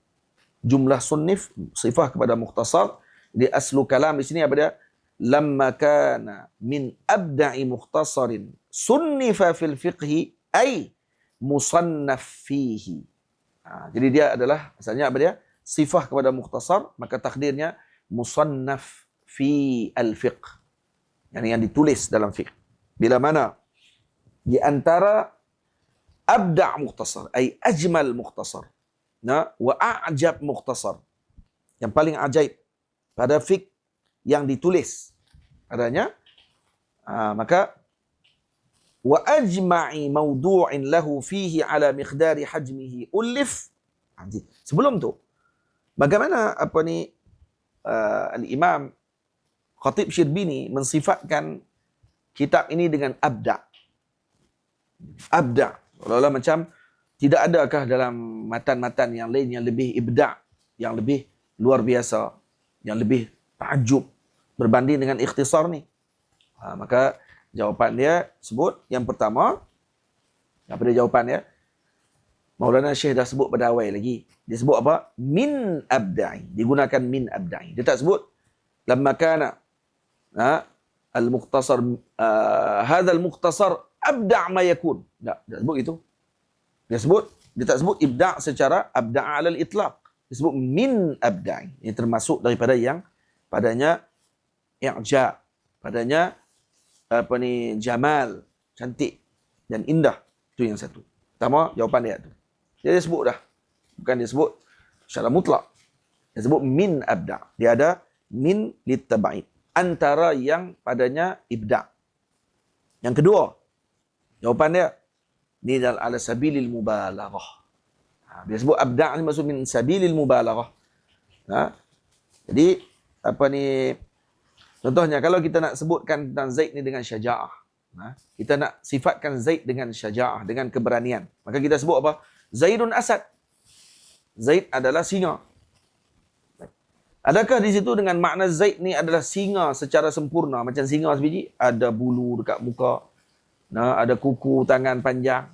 Jumlah sunnif sifah kepada mukhtasar. Di aslu kalam di sini apa dia? Lamma kana min abda'i mukhtasarin sunnifa fil fiqhi ay musannaf fihi. Jadi dia adalah asalnya apa dia? Sifah kepada mukhtasar, maka takdirnya musannaf fi al-fiqh. Yang ditulis dalam fiqh. Bila mana di antara abda' mukhtasar ay ajmal mukhtasar, wa a'jab mukhtasar, yang paling ajaib pada fiqh yang ditulis adanya, maka wa ajma'i mawdu'in lahu fihi ala miqdari hajmihi ulif. Sebelum tu, bagaimana al-Imam Khatib Syirbini mensifatkan kitab ini dengan abda'. Abda'. Seolah-olah macam tidak adakah dalam matan-matan yang lain yang lebih ibda', yang lebih luar biasa, yang lebih ta'ajub berbanding dengan ikhtisar ni. Maka jawapan dia sebut yang pertama, apa dia jawapan dia? Maulana Syekh dah sebut pada awal lagi. Dia sebut apa? Min abda'i. Digunakan min abda'i. Dia tak sebut lamma kana al-mukhtasar hadha al-mukhtasar abda' ma yakun. Tak sebut itu. Dia tak sebut ibda' secara abda' ala al-itlaq. Dia sebut min abda'i. Ini termasuk daripada yang padanya i'ja', padanya jamal, cantik dan indah. Itu yang satu. Pertama, jawapan dia tu. Dia sebut dah. Bukan dia sebut secara mutlak. Dia sebut min abda'. Dia ada min litaba'id. Antara yang padanya ibda'. Yang kedua, jawapan dia, ni ala sabilil mubalaghah. Dia sebut abda' ni maksud min sabilil mubalaghah. Jadi, contohnya, kalau kita nak sebutkan tentang Zaid ni dengan syaja'ah. Kita nak sifatkan Zaid dengan syaja'ah, dengan keberanian. Maka kita sebut apa? Zaidun Asad. Zaid adalah singa. Adakah di situ dengan makna Zaid ni adalah singa secara sempurna? Macam singa sebiji, ada bulu dekat muka, ada kuku tangan panjang,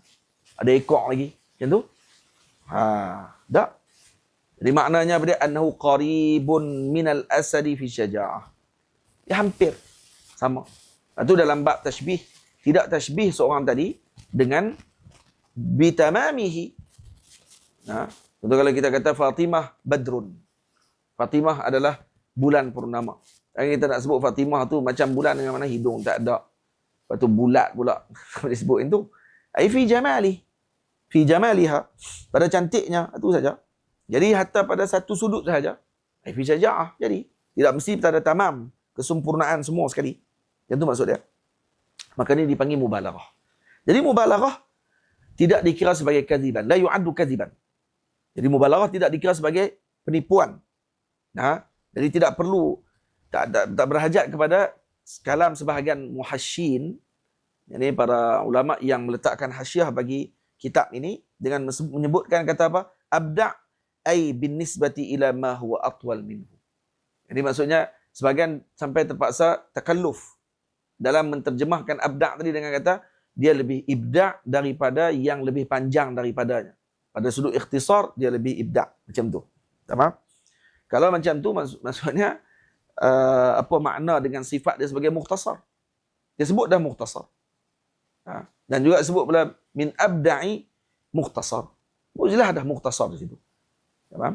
ada ekor lagi. Macam tu? Tak. Jadi maknanya apa dia? Annahu qaribun minal asadi fi syaja'ah. Dia hampir sama. Itu dalam bab tashbih. Tidak tashbih seorang tadi dengan bitamamihi. Contoh kalau kita kata Fatimah Badrun. Fatimah adalah bulan purnama. Dan kita nak sebut Fatimah tu macam bulan dengan mana hidung tak ada. Lepas tu bulat pula. Apa disebut itu? Ai fi jamali. Fi jamaliha. Pada cantiknya. Itu saja. Jadi hatta pada satu sudut sahaja. Ai fi syaja'ah. Jadi tidak mesti pada tamam. Kesempurnaan semua sekali. Yang tu maksud dia. Maka ini dipanggil mubalaghah. Jadi mubalaghah tidak dikira sebagai kadziban. La yu'addu kadziban. Jadi mubalaghah tidak dikira sebagai penipuan. Jadi tidak perlu, tak berhajat kepada kalam sebahagian muhasyin, ini para ulama yang meletakkan hasyiah bagi kitab ini dengan menyebutkan kata apa? Abda' ay bin nisbati ila ma huwa atwal minhu. Jadi maksudnya sebahagian sampai terpaksa takalluf dalam menterjemahkan abda' tadi dengan kata dia lebih ibda' daripada yang lebih panjang daripadanya. Pada sudut ikhtisar dia lebih ibda', macam tu. Tamam? Kalau macam tu maksudnya apa makna dengan sifat dia sebagai mukhtasar? Dia sebut dah mukhtasar. Dan juga sebut pula min abda'i mukhtasar. Jelas dah mukhtasar di situ. Faham?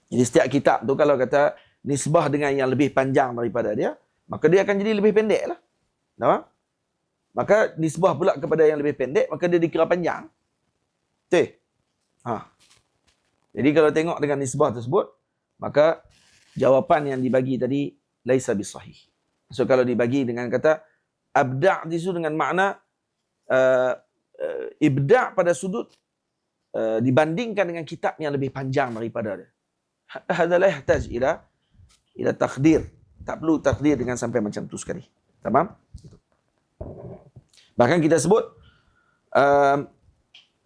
Jadi setiap kitab tu kalau kata nisbah dengan yang lebih panjang daripada dia, maka dia akan jadi lebih pendek lah. Faham? Maka nisbah pula kepada yang lebih pendek, maka dia dikira panjang. Betul? Jadi kalau tengok dengan nisbah tersebut, maka jawapan yang dibagi tadi laisa bisahih. So kalau dibagi dengan kata abda' di situ dengan makna ibda' pada sudut dibandingkan dengan kitab yang lebih panjang daripada dia. Hadza la yahtaj ila taqdir. Tak perlu takdir dengan sampai macam tu sekali. Tamam? Bahkan kita sebut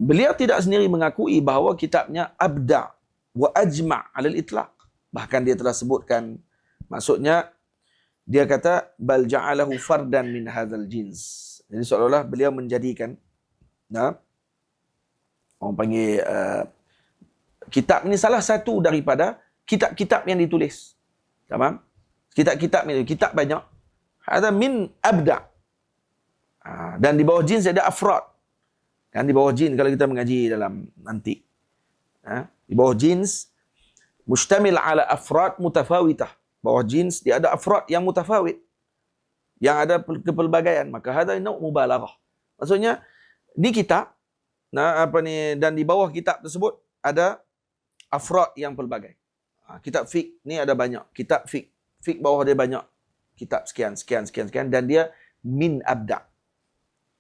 beliau tidak sendiri mengakui bahawa kitabnya abda' wa ajma' 'ala al-itlaq. Bahkan dia telah sebutkan, maksudnya dia kata bal ja'alahu fardan min hadzal jins. Jadi seolah-olah beliau menjadikan orang panggil kitab ini salah satu daripada kitab-kitab yang ditulis. Tamam? Kitab-kitab ini, kitab banyak. Ada min abda'. Dan di bawah jins ada afrad. Kan di bawah jins kalau kita mengaji dalam nanti. Di bawah jins mustamil ala afrad mutafawitah. Bawah jins dia ada afrad yang mutafawit. Yang ada kepelbagaian. Maka hadha nau' mubalaghah. Maksudnya di kitab dan di bawah kitab tersebut ada afrad yang pelbagai. Kitab fiqh ni ada banyak. Kitab fiqh bawah dia banyak. Kitab sekian dan dia min abda'.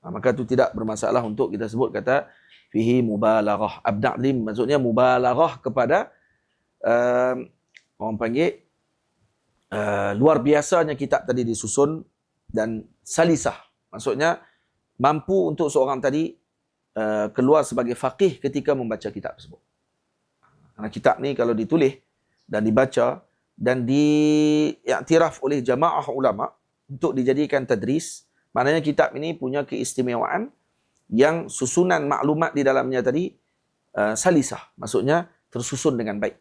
Maka itu tidak bermasalah untuk kita sebut kata fihi mubalaghah. Abda' lim maksudnya mubalaghah kepada orang panggil luar biasanya kitab tadi disusun dan salisah. Maksudnya mampu untuk seorang tadi keluar sebagai faqih ketika membaca kitab tersebut. Karena kitab ni kalau ditulis dan dibaca dan diiktiraf oleh jamaah ulama untuk dijadikan tadris, maknanya kitab ini punya keistimewaan yang susunan maklumat di dalamnya tadi salisah. Maksudnya tersusun dengan baik.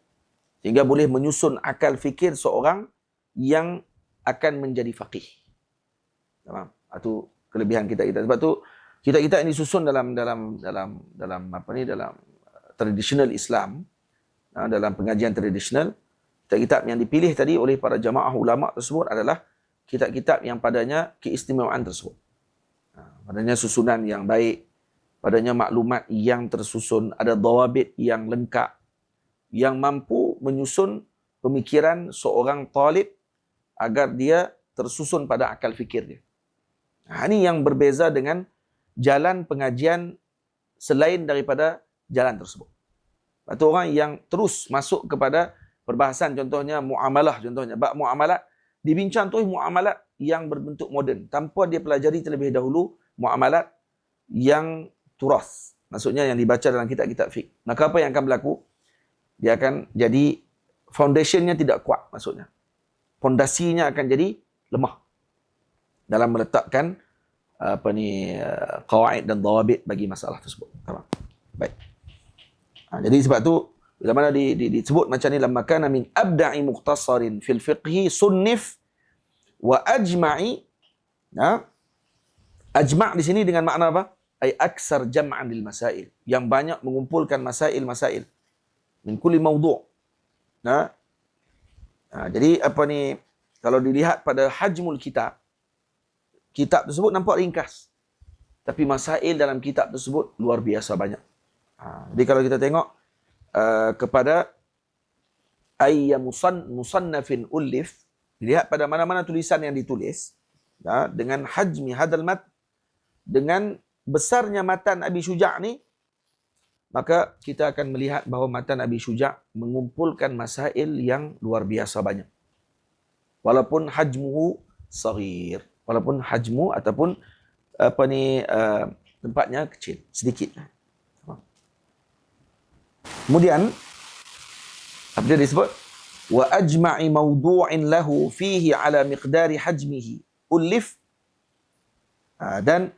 Sehingga boleh menyusun akal fikir seorang yang akan menjadi faqih. Itu kelebihan kitab-kitab. Sebab tu kitab-kitab ini disusun dalam tradisional Islam, dalam pengajian tradisional. Kitab-kitab yang dipilih tadi oleh para jamaah ulama tersebut adalah kitab-kitab yang padanya keistimewaan tersebut. Padanya susunan yang baik, padanya maklumat yang tersusun, ada dawabit yang lengkap, yang mampu menyusun pemikiran seorang talib agar dia tersusun pada akal fikir dia. Ini yang berbeza dengan jalan pengajian selain daripada jalan tersebut. Itu orang yang terus masuk kepada perbahasan, contohnya muamalah, contohnya bab muamalat, dibincang terus muamalat yang berbentuk moden tanpa dia pelajari terlebih dahulu muamalat yang turas, maksudnya yang dibaca dalam kitab-kitab fiqh. Maka apa yang akan berlaku? Dia akan jadi foundationnya tidak kuat, maksudnya fondasinya akan jadi lemah dalam meletakkan qawaid dan dawabit bagi masalah tersebut. Baik. Jadi sebab tu Bila mana disebut macam ni, lamma kana min abda'i muqtasarin fil fiqhi sunnif wa ajma'i. Ajma' di sini dengan makna apa? Ay aksar jam'an lil masail, yang banyak mengumpulkan masail-masail min kulli mawdu'. Jadi apa ni, kalau dilihat pada hajmul kitab tersebut nampak ringkas, tapi masail dalam kitab tersebut luar biasa banyak. Jadi kalau kita tengok kepada ayya musannafin ulif, dilihat pada mana-mana tulisan yang ditulis dengan hajmi hadal mat, dengan besarnya matan Abi Syuja' ni, maka kita akan melihat bahawa matan Abi Syuja' mengumpulkan masail yang luar biasa banyak. Walaupun hajmuhu saghir, walaupun hajmu ataupun tempatnya kecil, sedikit. Kemudian apa dia disebut? Wa ajma'i mawdu'in lahu fihi ala miqdari hajmihi ulif. Dan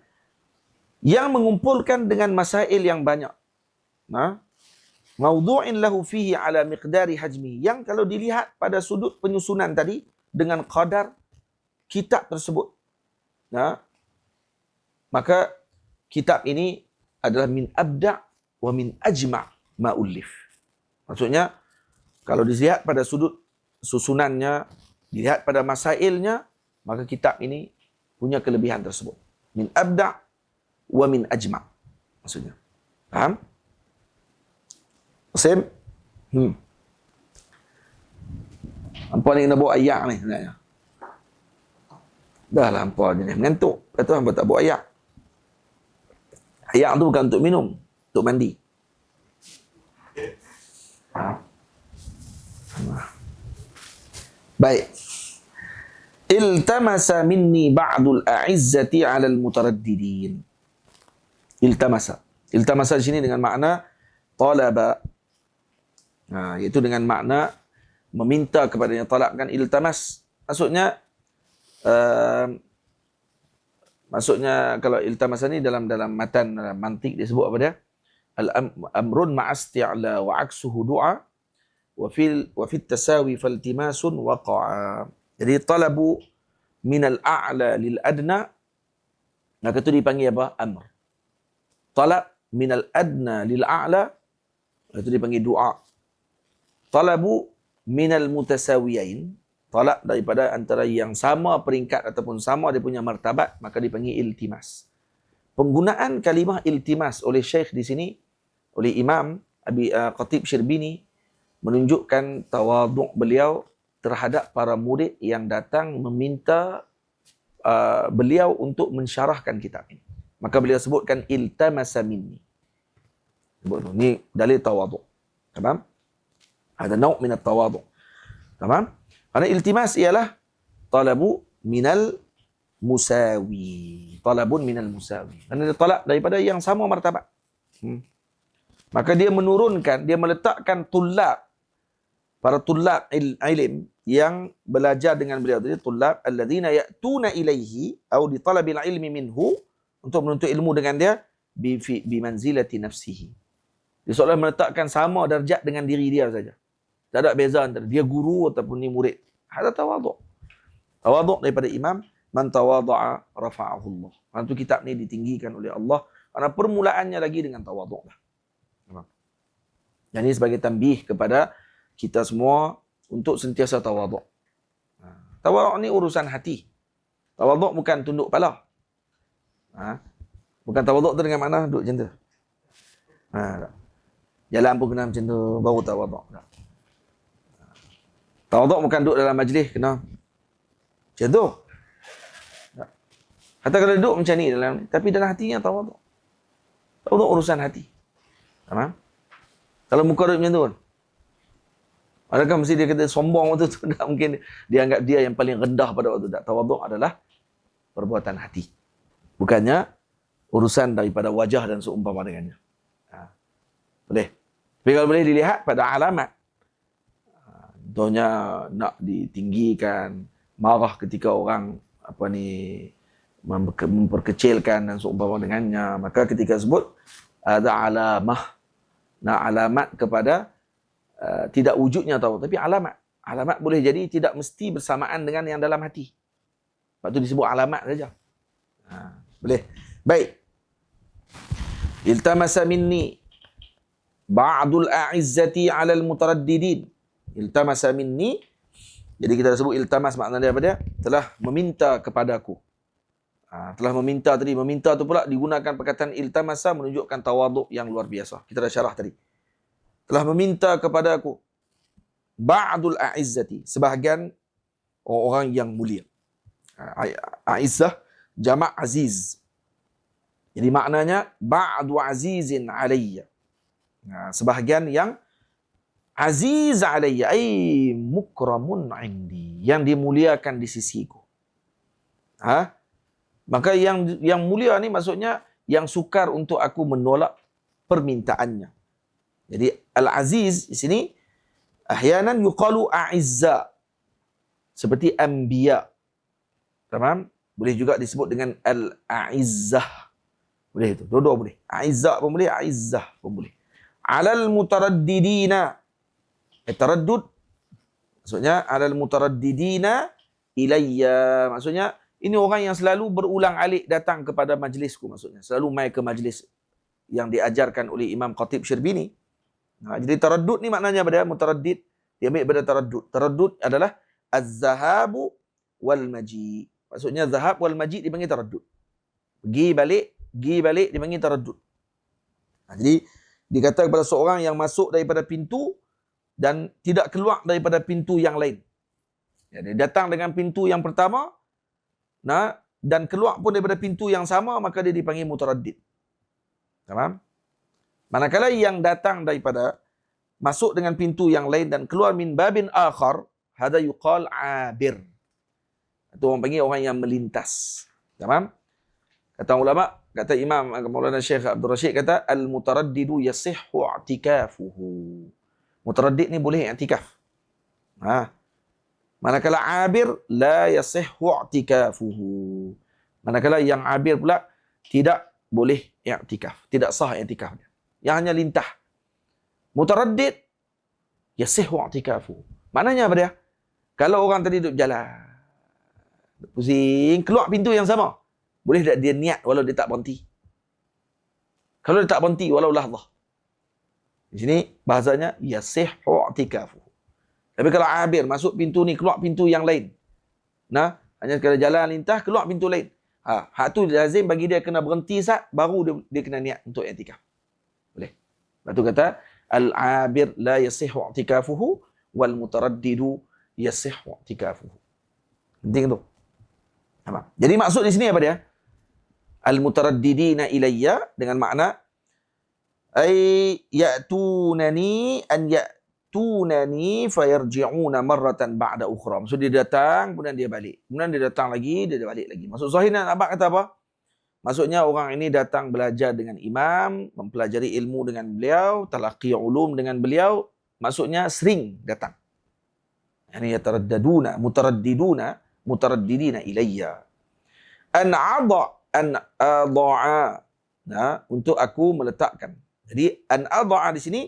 yang mengumpulkan dengan masail yang banyak. Mawdu'in lahu fihi ala miqdari hajmihi, yang kalau dilihat pada sudut penyusunan tadi dengan qadar kitab tersebut, maka kitab ini adalah min abda' wa min ajma' ma ulif. Maksudnya kalau dilihat pada sudut susunannya, dilihat pada masailnya, maka kitab ini punya kelebihan tersebut. Min abda' wa min ajma'. Maksudnya. Faham? Qasim? Hampa ni kena bawa ayak ni sebenarnya. Dah lah hampa jenis mengantuk. Lepas tu hampa tak bawa ayak. Ayak tu bukan untuk minum, untuk mandi. Baik. Iltamasa minni ba'dul a'izzati 'alal mutaraddidin. Iltamasa di sini dengan makna talaba, iaitu dengan makna meminta kepadanya. Talab kan iltamas, maksudnya kalau iltamas ni dalam matan mantik disebut apa dia? Al-amrun ma'asti'la wa aksuhu du'a wa fil tasawi faltimasun waqa'a. Jadi talabu minal a'la lil adna, maka itu dipanggil apa? Amr. Talab minal adna lil a'la, itu dipanggil doa. Talabu minal mutasawiyain, talab daripada antara yang sama peringkat ataupun sama dia punya martabat, maka dipanggil iltimas. Penggunaan kalimah iltimas oleh Syekh di sini, oleh Imam Khatib Syirbini, menunjukkan tawaduk beliau terhadap para murid yang datang meminta beliau untuk mensyarahkan kitab ini. Maka beliau sebutkan iltamasa minni. Ini dalil tawaduk. Faham? Ada nau' min at-tawaduk. Faham? Karena iltimas ialah talabu minal musawi. Talabun minal musawi. Kerana dia talab daripada yang sama martabat. Maka dia menurunkan, dia meletakkan para tulab ilm yang belajar dengan beliau tadi, tulab alladzina ya'tuna ilaihi au di talabil ilmi minhu, untuk menuntut ilmu dengan dia, bi manzilati nafsihi. Dia seolah meletakkan sama darjat dengan diri dia saja. Tak ada beza antara dia guru ataupun ni murid. Ada tawaduk. Tawaduk daripada imam, man tawadha'a rafa'ahu Allah. Itu kitab ni ditinggikan oleh Allah, karena permulaannya lagi dengan tawaduk lah. Dan ini sebagai tambih kepada kita semua untuk sentiasa tawaduk. Tawaduk ni urusan hati. Tawaduk bukan tunduk kepala. Bukan tawaduk tu dengan makna duduk macam tu. Jalan pun kena macam tu, baru tawaduk. Tawaduk bukan duduk dalam majlis kena macam tu. Kata kalau duduk macam ni dalam, tapi dalam hatinya tawaduk. Tawaduk urusan hati. Faham? Kalau muka duduk macam tu kan, adakah mesti dia kata sombong waktu tu? Tak, mungkin dia anggap dia yang paling rendah pada waktu tu. Tawaduk adalah perbuatan hati. Bukannya urusan daripada wajah dan seumpama dengannya. Boleh. Tapi kalau boleh dilihat pada alamat. Contohnya nak ditinggikan, marah ketika orang memperkecilkan dan seumpama dengannya, maka ketika sebut ada alamah, nak alamat kepada tidak wujudnya tawadu, tapi alamat. Alamat boleh jadi tidak mesti bersamaan dengan yang dalam hati. Sebab tu disebut alamat saja. Boleh. Baik. Iltamasa minni ba'dul a'izzati 'alal mutaraddidin. Iltamasa minni. Jadi kita sebut iltamas makna dia apa dia? Telah meminta kepadaku. Telah meminta tadi. Meminta tu pula digunakan perkataan iltamasa menunjukkan tawaduk yang luar biasa. Kita dah syarah tadi. Telah meminta kepadaku ba'dul a'izzati, sebahagian orang yang mulia. A'izzah jamak aziz. Jadi maknanya ba'du azizin alayya. Sebahagian yang aziz alayya ay mukramun indi, yang dimuliakan di sisiku. Maka yang mulia ni maksudnya yang sukar untuk aku menolak permintaannya. Jadi al-aziz di sini ahyanan yuqalu a'izza, seperti anbiya. Tamam? Boleh juga disebut dengan al-a'izzah. Boleh itu. Dua-dua boleh. A'izzah pun boleh, a'izzah pun boleh. Alal mutaraddidina. Taraddud maksudnya alal mutaraddidina ilayya. Maksudnya ini orang yang selalu berulang alik datang kepada majlisku, maksudnya. Selalu mai ke majlis yang diajarkan oleh Imam Khatib Syirbini. Jadi taraddud ni maknanya apa dia? Mutaraddid. Dia ambil pada taraddud. Taraddud adalah az-zahabu wal maji. Maksudnya zahab wal maji dipanggil taraddud. Pergi balik dipanggil taraddud. Jadi dikata kepada seorang yang masuk daripada pintu dan tidak keluar daripada pintu yang lain. Jadi datang dengan pintu yang pertama dan keluar pun daripada pintu yang sama, maka dia dipanggil mutaraddid. Faham? Manakala yang datang daripada masuk dengan pintu yang lain dan keluar min babin akhar, hada yuqal abir. Itu orang panggil orang yang melintas. Faham? Kata ulama, kata Imam Maulana Syekh Abdul Rashid kata al-mutaraddidu yasihhu i'tikafuhu. Mutaraddid ni boleh i'tikaf. Manakala abir la yasihhu i'tikafuhu. Manakala yang abir pula tidak boleh i'tikaf, tidak sah i'tikafnya. Yang hanya lintah. Mutaraddid yasihhu i'tikafuhu. Maknanya apa dia? Kalau orang tadi duduk jalan, pusing, keluar pintu yang sama, boleh tak dia niat walau dia tak berhenti? Kalau dia tak berhenti walau lahzah. Di sini bahasanya yasihhu i'tikafuhu. Tapi kalau abir masuk pintu ni keluar pintu yang lain. Hanya sekadar jalan lintah keluar pintu lain. Hak tu lazim bagi dia kena berhenti baru dia kena niat untuk i'tikaf. Boleh. Lepas tu kata al-abir la yasihhu i'tikafuhu wal mutaraddidu yasihhu i'tikafuhu. Penting tu. Apa? Jadi maksud di sini apa dia? Al-mutaraddidina ilayya dengan makna ay ya'tunani an ya'tunani fayarji'una marratan ba'da ukhra. Maksud dia datang kemudian dia balik. Kemudian dia datang lagi, dia balik lagi. Maksud zahir nak abang kata apa? Maksudnya orang ini datang belajar dengan imam, mempelajari ilmu dengan beliau, talaqi ulum dengan beliau, maksudnya sering datang. Yani yataraddaduna, mutaraddidina ilayya. An adha'a, untuk aku meletakkan. Jadi an adha'a di sini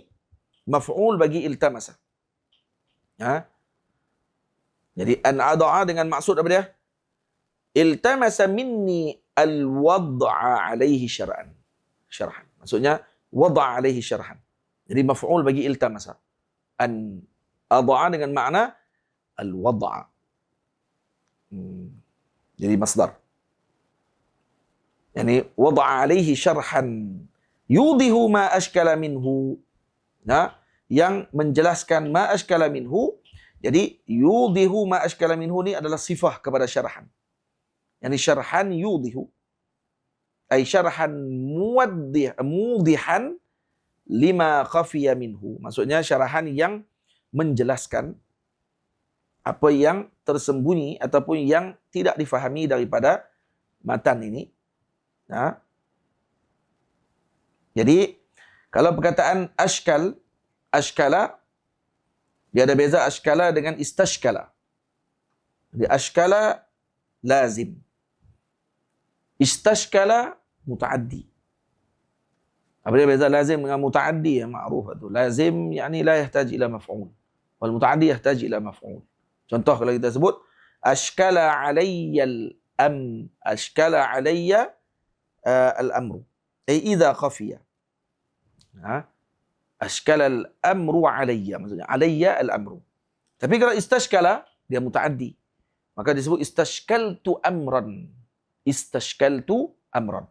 maf'ul bagi iltamasa. Jadi an adha'a dengan maksud apa dia? Iltamasa minni al-wad'a alaihi syar'an. Syarhan. Maksudnya wad'a alaihi syarhan. Jadi maf'ul bagi iltamasa. An adha'a dengan makna al-wad'a. Jadi masdar. Yani wad'a alaihi syarhan yudihu ma ashkala minhu. Yang menjelaskan ma ashkala minhu. Jadi yudihu ma ashkala minhu ni adalah sifah kepada syarhan. Yani syarhan yudihu ay syarhan mudihan lima khafiya minhu. Maksudnya syarahan yang menjelaskan apa yang tersembunyi ataupun yang tidak difahami daripada matan ini. Jadi kalau perkataan ashkala, dia ada beza ashkala dengan istashkala. Jadi ashkala lazim. Istashkala mutaaddi. Apa dia beza lazim dengan mutaaddi yang ma'ruf tu? Lazim yakni la yahtaj ila maf'ul. Wal mutaaddi yahtaj ila maf'ul. Contoh kalau kita sebut ashkala alayya ashkala alayya al-amru. Ay idza khafiya. Ha? Ashkala al-amru alayya, maksudnya alayya al-amru. Tapi kalau istashkala dia mutaaddi. Maka disebut istashkaltu amran. Istashkaltu amran.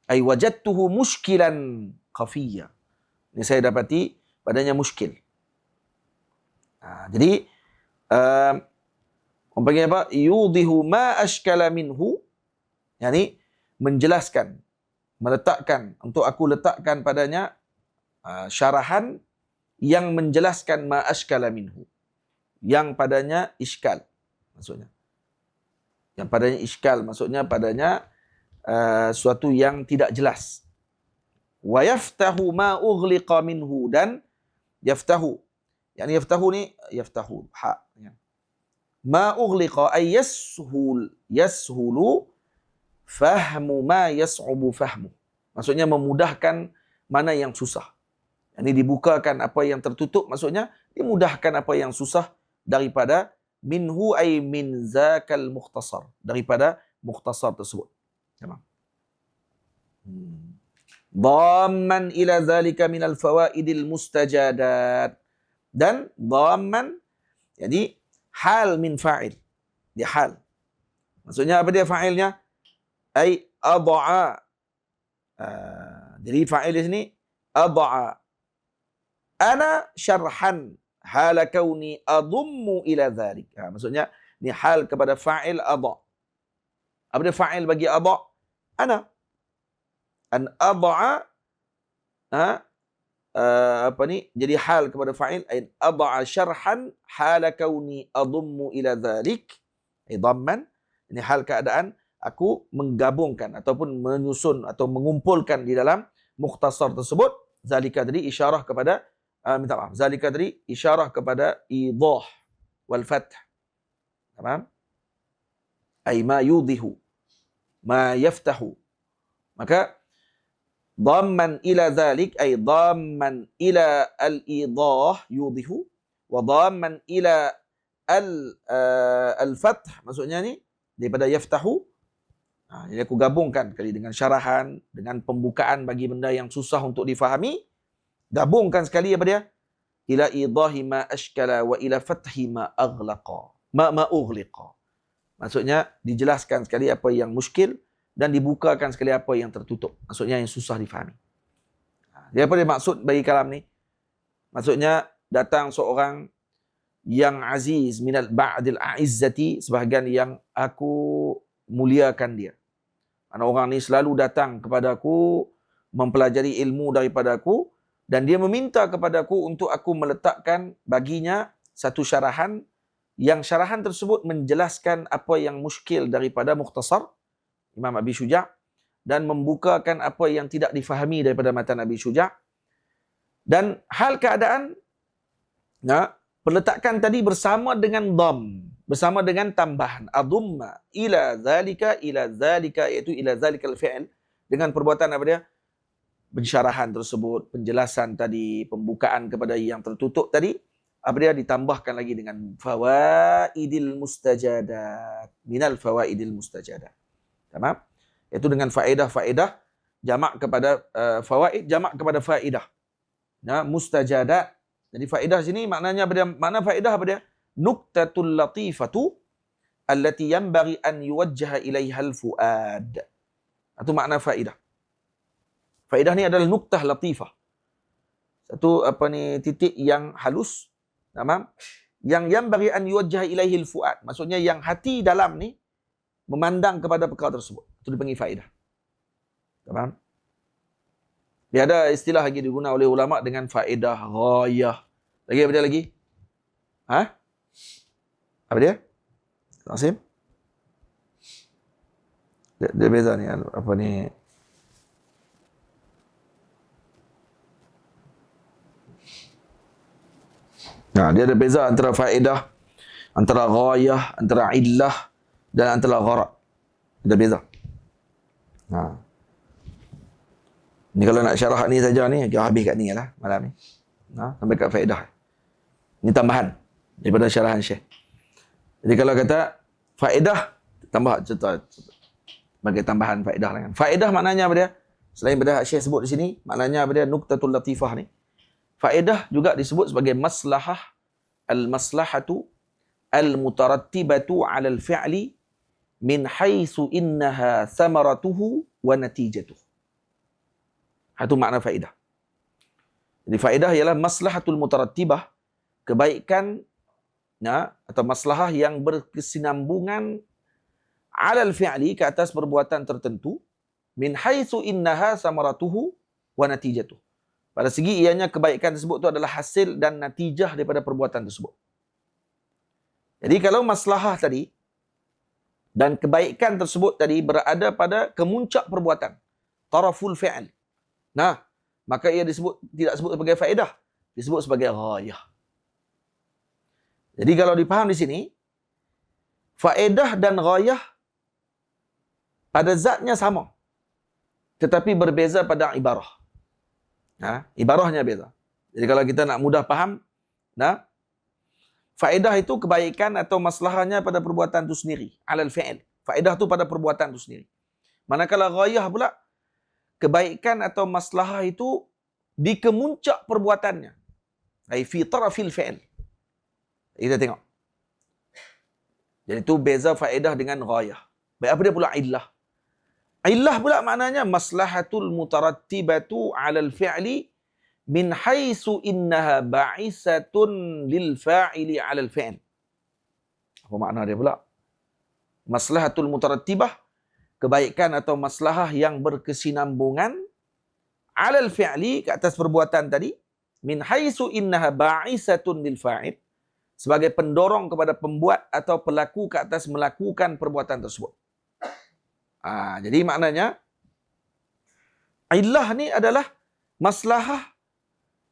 Ay wajadtuhu mushkilan khafiyya. Ini saya dapati padanya muskil. Jadi orang panggil apa? Yudihu ma ashkala minhu. Yani menjelaskan, meletakkan, untuk aku letakkan padanya syarahan yang menjelaskan ma ashkala minhu. Yang padanya iskal maksudnya. Yang padanya iskal maksudnya padanya suatu yang tidak jelas. Wa yaftahu ma ughliqa minhu, dan yaftahu. Yani yaftahu ni yaftahu ha ya. Ma ughliqa ay yashulu fahmu ma yas'ubu fahmu. Maksudnya memudahkan mana yang susah. Yani dibukakan apa yang tertutup, maksudnya dimudahkan apa yang susah daripada minhu ay min zakal mukhtasar, daripada mukhtasar tersebut. Tamam. Dhamman ila zalika minal fawaidil mustajadat. Dan dhamman jadi hal min fa'il. Dia hal. Maksudnya apa dia fa'ilnya? Ai ad'a. Jadi fa'il di sini ad'a. Ana syarhan hala kauni adummu ila dhalik. Maksudnya ni hal kepada fa'il adha. Apa dia fa'il bagi adha? Ana. An adha apa ni? Jadi hal kepada fa'il ay adha syarhan hala kauni adummu ila dhalik. Ay dhamman. Ini hal keadaan aku menggabungkan ataupun menyusun atau mengumpulkan di dalam mukhtasar tersebut. Zalika tadi isyarah kepada minta maaf. Zalika tadi isyarah kepada idah wal fath. Faham? Ay ma yudihu, ma yaftahu. Maka dhamman ila zalik ay dhamman ila al-idah yudihu wa dhamman ila al-fath, maksudnya ni daripada yaftahu. Jadi aku gabungkan kali dengan syarahan, dengan pembukaan bagi benda yang susah untuk difahami. Gabungkan sekali apa dia? Ila idahi ma ashkala wa ila fathi ma aghlaqa. Ma ughliqa. Maksudnya dijelaskan sekali apa yang muskil dan dibukakan sekali apa yang tertutup. Maksudnya yang susah difahami. Jadi apa dia maksud bagi kalam ni? Maksudnya datang seorang yang aziz minal ba'dil a'izzati, sebahagian yang aku muliakan dia. Mana orang ni selalu datang kepada aku, mempelajari ilmu daripada aku, dan dia meminta kepada aku untuk aku meletakkan baginya satu syarahan, yang syarahan tersebut menjelaskan apa yang muskil daripada mukhtasar Imam Abi Syuja' dan membukakan apa yang tidak difahami daripada matan Abi Syuja'. Dan hal keadaan peletakan tadi bersama dengan dham, bersama dengan tambahan adumma ila zalika iaitu ila zalikal fi'l, dengan perbuatan apa dia? Pensyarahan tersebut, penjelasan tadi, pembukaan kepada yang tertutup tadi, apa dia ditambahkan lagi dengan fawaidil mustajadat, minal fawaidil mustajadat. Tamam? Iaitu dengan faedah-faedah jamak kepada fawaid, jamak kepada faedah. Mustajadat. Jadi faedah sini maknanya apa dia? Makna faedah apa dia? Nuktatul latifatu allati yanbaghi an yuwajjaha ilaiha al-fuad. Itu makna faedah. Faedah ni adalah nuktah latifah. Satu apa ni, titik yang halus, tamam? Yang yanbaghi an yuwajjaha ilaihi al-fuad. Maksudnya yang hati dalam ni memandang kepada perkara tersebut. Itu dipanggil faedah. Tamam? Dia ada istilah lagi digunakan oleh ulama dengan faedah ghayah. Lagi apa dia lagi? Apa dia? Qasim? Dia beza ni apa ni? Nah, dia ada beza antara faedah, antara ghayah, antara illah dan antara gharad. Ada beza. Ni kalau nak syarah ni saja ni, kita habis kat ni lah malam ni. Sampai kat faedah. Ni tambahan daripada syarahan Syekh. Jadi kalau kata faedah, tambah contoh sebagai tambahan faedah lah kan. Faedah maknanya apa dia? Selain pada Syekh sebut di sini, maknanya apa dia? Nuktatul latifah ni. Faedah juga disebut sebagai maslahah, al-maslahatu al-mutarattibatu 'ala al-fi'li min haitsu innaha thamaratuhu wa natijatuhu. Itu makna faedah. Jadi faedah ialah maslahatul mutarattibah, kebaikan atau maslahah yang berkesinambungan 'ala al-fi'li, ke atas perbuatan tertentu, min haitsu innaha thamaratuhu wa natijatuhu. Pada segi ianya kebaikan tersebut itu adalah hasil dan natijah daripada perbuatan tersebut. Jadi kalau maslahah tadi dan kebaikan tersebut tadi berada pada kemuncak perbuatan, taraful fi'l, maka ia tidak disebut sebagai faedah, disebut sebagai ghayah. Jadi kalau dipaham di sini, faedah dan ghayah pada zatnya sama, tetapi berbeza pada ibarah. Ibarahnya beza. Jadi kalau kita nak mudah faham, faedah itu kebaikan atau maslahahnya pada perbuatan itu sendiri, alal fi'il. Faedah itu pada perbuatan itu sendiri. Manakala ghayah pula, kebaikan atau maslahah itu di kemuncak perbuatannya. Ai fi tarafil fi'il. Kita tengok. Jadi itu beza faedah dengan ghayah. Baik, apa dia pula illah? Illah pula maknanya maslahatul mutarattibatu 'alal fi'li min haitsu innaha ba'isatun lil fa'ili 'alal fi'l. Apa makna dia pula? Maslahatul mutarattibah, kebaikan atau maslahah yang berkesinambungan 'alal fi'li, ke atas perbuatan tadi, min haitsu innaha ba'isatun lil fa'il, sebagai pendorong kepada pembuat atau pelaku ke atas melakukan perbuatan tersebut. Jadi maknanya illah ni adalah maslahah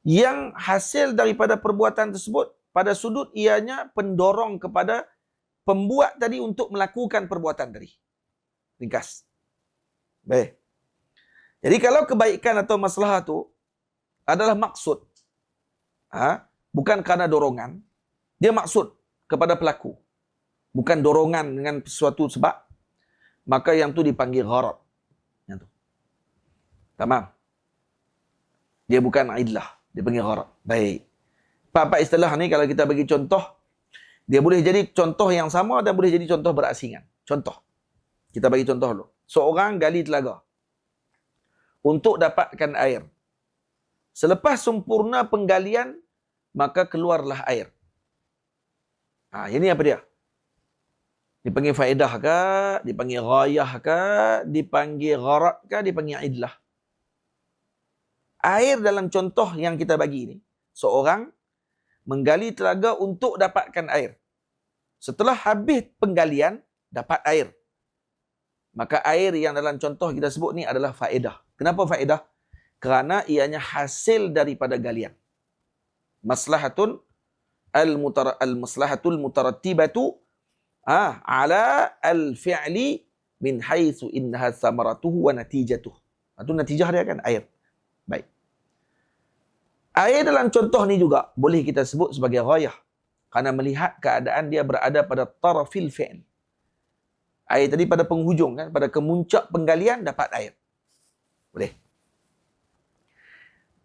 yang hasil daripada perbuatan tersebut, pada sudut ianya pendorong kepada pembuat tadi untuk melakukan perbuatan tadi. Ringkas. Baik. Jadi kalau kebaikan atau maslahah tu adalah maksud, bukan kerana dorongan, dia maksud kepada pelaku, bukan dorongan dengan sesuatu sebab, maka yang tu dipanggil gharad. Yang tu. Tamam. Dia bukan illah, dia panggil gharad. Baik. Empat istilah ni kalau kita bagi contoh, dia boleh jadi contoh yang sama dan boleh jadi contoh berasingan. Contoh. Kita bagi contoh dulu. Seorang gali telaga untuk dapatkan air. Selepas sempurna penggalian, maka keluarlah air. Ini apa dia? Dipanggil faedah ke, dipanggil ghayah ke, dipanggil gharad ke, dipanggil illah. Air dalam contoh yang kita bagi ini, seorang menggali telaga untuk dapatkan air. Setelah habis penggalian, dapat air. Maka air yang dalam contoh kita sebut ni adalah faedah. Kenapa faedah? Kerana ianya hasil daripada galian. Maslahatul mutarattibatu ala al-fi'li min haitsu innaha samaratuhu wa natijatuhu. Itu natijah dia kan, air. Baik. Air dalam contoh ni juga boleh kita sebut sebagai ghayah, kerana melihat keadaan dia berada pada tarafil fi'l. Air tadi pada penghujung kan, pada kemuncak penggalian dapat air. Boleh.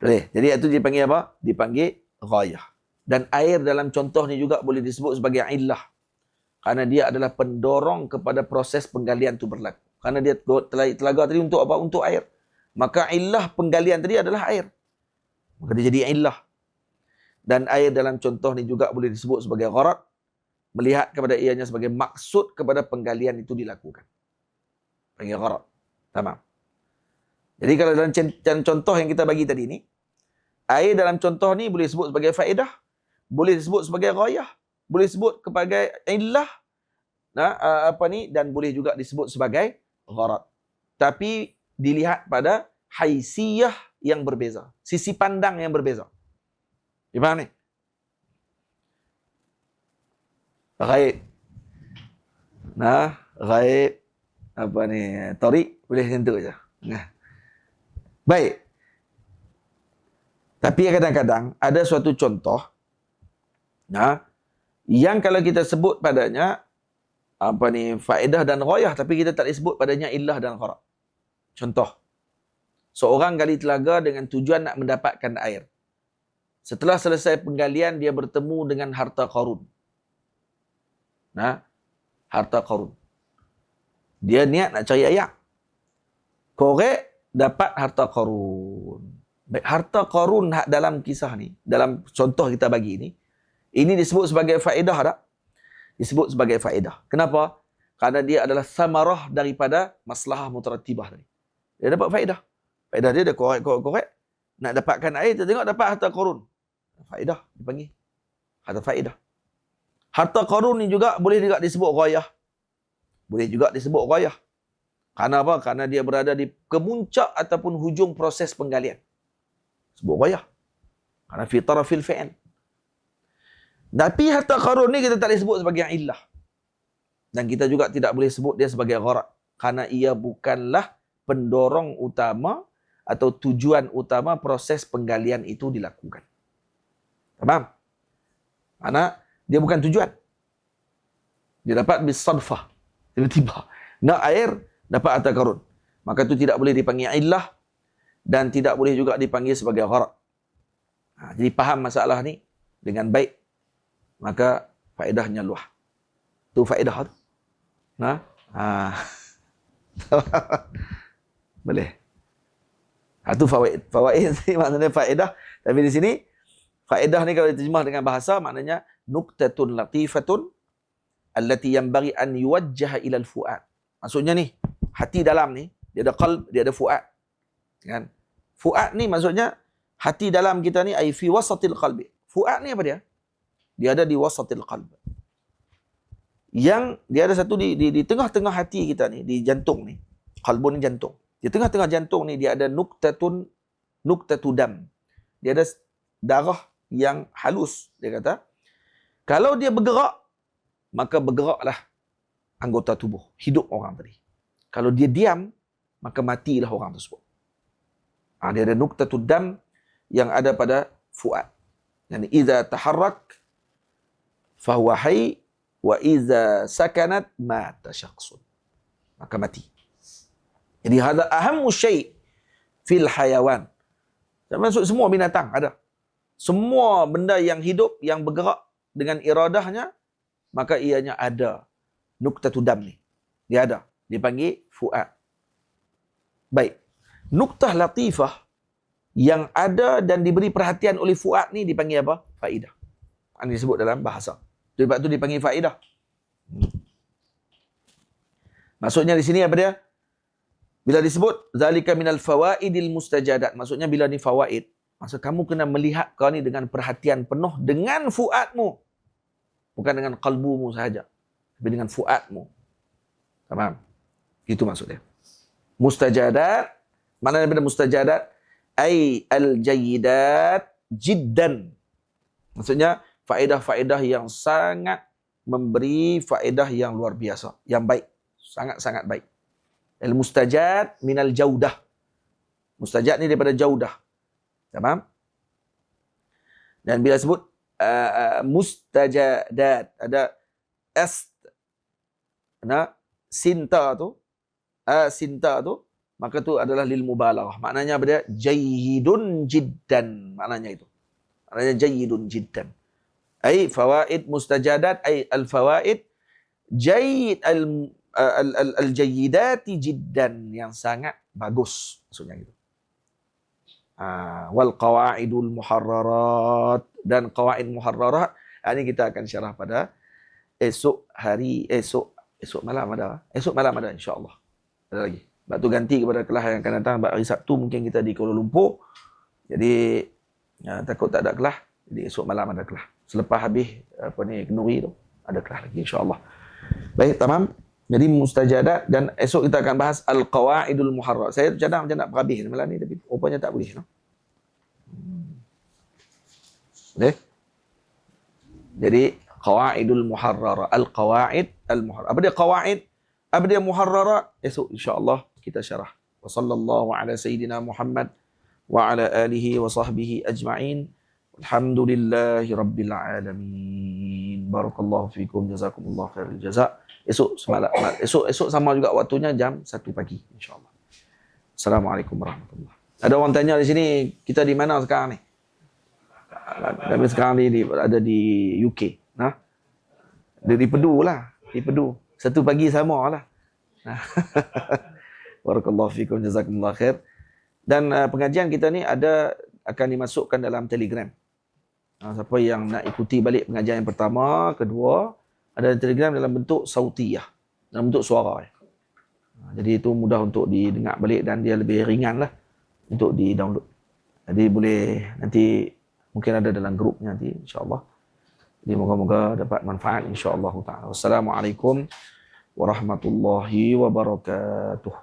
Boleh. Jadi itu dipanggil apa? Dipanggil ghayah. Dan air dalam contoh ni juga boleh disebut sebagai illah, kerana dia adalah pendorong kepada proses penggalian itu berlaku. Kerana dia telaga tadi untuk apa? Untuk air. Maka illah penggalian tadi adalah air. Maka dia jadi illah. Dan air dalam contoh ni juga boleh disebut sebagai gharad, melihat kepada ianya sebagai maksud kepada penggalian itu dilakukan. Panggil gharad. Tamam. Jadi kalau dalam contoh yang kita bagi tadi ni, air dalam contoh ni boleh disebut sebagai faedah, boleh disebut sebagai ghayah, boleh disebut sebagai illah, dan boleh juga disebut sebagai gharad. Tapi dilihat pada haisiyah yang berbeza, sisi pandang yang berbeza. Faham ni? Ghaib. Ghaib. Tariq boleh tentu je. Baik. Tapi kadang-kadang ada suatu contoh yang kalau kita sebut padanya faedah dan ghayah, tapi kita tak disebut padanya illah dan gharad. Contoh, seorang gali telaga dengan tujuan nak mendapatkan air. Setelah selesai penggalian, dia bertemu dengan harta Qarun. Harta Qarun. Dia niat nak cari air. Korek, dapat harta Qarun. Baik, harta Qarun dalam kisah ni, dalam contoh kita bagi ni, ini disebut sebagai faedah tak? Disebut sebagai faedah. Kenapa? Karena dia adalah samarah daripada maslahah mutarattibah tadi. Dia dapat faedah. Faedah dia korek. Nak dapatkan air, dia tengok dapat harta Qarun. Faedah dipanggil. Harta faedah. Harta Qarun ni juga boleh juga disebut ghayah. Boleh juga disebut ghayah. Karena apa? Karena dia berada di kemuncak ataupun hujung proses penggalian. Sebut ghayah. Karena fi tarafil fi'l. Tapi harta Qarun ni kita tak boleh sebut sebagai illah. Dan kita juga tidak boleh sebut dia sebagai gharad. Karena ia bukanlah pendorong utama atau tujuan utama proses penggalian itu dilakukan. Faham? Mana dia bukan tujuan. Dia dapat bisadfah. Tiba-tiba nak air, dapat harta Qarun. Maka itu tidak boleh dipanggil illah dan tidak boleh juga dipanggil sebagai gharad. Jadi faham masalah ni dengan baik, maka faedahnya luah. Tu faedah tu. Boleh. Itu fawaid. Fawaid ni maknanya faedah. Tapi di sini faedah ni kalau diterjemah dengan bahasa maknanya nuqtatun latifatun allati yanbaghi an yuwajjaha ila al-fuad. Maksudnya ni, hati dalam ni, dia ada qalb, dia ada fuad. Kan? Fuad ni maksudnya hati dalam kita ni ai fi wasatil qalbi. Fuad ni apa dia? Dia ada di wasatil qalb. Yang dia ada satu di tengah-tengah hati kita ni, di jantung ni. Qalbun ni jantung. Di tengah-tengah jantung ni dia ada nuqtatu dam. Dia ada darah yang halus, dia kata. Kalau dia bergerak, maka bergeraklah anggota tubuh, hidup orang tadi. Kalau dia diam, maka matilah orang tersebut. Dia ada nuqtatu dam yang ada pada fuad. Yani idza taharrak fahuwa hayy wa idza sakanat mata syakhsun. Maka mati. Jadi hadza ahammu syai' fil hayawan. Termasuk semua binatang ada. Semua benda yang hidup yang bergerak dengan iradahnya, maka ianya ada nuqtatu dam ni. Dia ada. Dipanggil fuad. Baik. Nuqtah latifah yang ada dan diberi perhatian oleh fuad ni dipanggil apa? Faedah. Ini disebut dalam bahasa. Sebab tu dipanggil faedah. Maksudnya di sini apa dia? Bila disebut zalika minal fawaidil mustajadat, maksudnya bila ni fawaid, maksud kamu kena melihat kau ni dengan perhatian penuh dengan fuadmu. Bukan dengan qalbumu sahaja, tapi dengan fuadmu. Faham? Itu maksudnya. Mustajadat, mana daripada mustajadat? Ai al-jayyidat jiddan. Maksudnya faedah-faedah yang sangat memberi faedah yang luar biasa, yang baik, sangat-sangat baik. Al-mustajad minal jaudah. Mustajad ni daripada jaudah. Faham? Dan bila sebut mustajadat, ada sinta tu, maka tu adalah lil mubalaghah. Maknanya apa dia? Jayyidun jiddan. Maknanya itu. Maknanya jayyidun jiddan. Ai fawaid mustajadat, ai al-fawaid jayyid al-jayyidati jiddan, yang sangat bagus, maksudnya gitu. Wal qawaidul muharrarat, dan qawaid muharrarat ini kita akan syarah pada esok malam ada insya-Allah. Ada lagi. Sebab tu ganti kepada kelas yang akan datang, hari Sabtu mungkin kita di Kuala Lumpur. Jadi takut tak ada kelas, jadi esok malam ada kelas. Selepas habis kenduri tu ada kelas lagi insya-Allah. Baik, tamam. Jadi mustajadat, dan esok kita akan bahas al-qawaidul muharrar. Saya cadang macam nak berhabis malam ni, tapi rupanya tak boleh. No? Boleh? Jadi qawaidul muharrar, al-qawaid al-muharrar. Apa dia qawaid? Apa dia muharrar? Esok insya-Allah kita syarah. Wa sallallahu ala sayyidina Muhammad wa ala alihi wa sahbihi ajma'in. Alhamdulillahi rabbil alamin. Barakallahu fikum, jazakumullah khairul jazak. Esok sama juga waktunya jam 1 pagi insya-Allah. Assalamualaikum warahmatullahi. Ada orang tanya di sini, kita di mana sekarang ni? Kami sekarang ni ada di UK. Nah, di Pedu lah, di Pedu. 1 pagi sama lah. Barakallahu fikum, jazakumullah khair. Dan pengajian kita ni akan dimasukkan dalam Telegram. Siapa yang nak ikuti balik pengajian yang pertama, kedua, ada Telegram dalam bentuk sautiyah, dalam bentuk suara. Jadi itu mudah untuk didengar balik dan dia lebih ringan lah untuk di-download. Jadi boleh nanti mungkin ada dalam grup nanti insya-Allah. Jadi moga-moga dapat manfaat insya-Allah taala. Wassalamualaikum warahmatullahi wabarakatuh.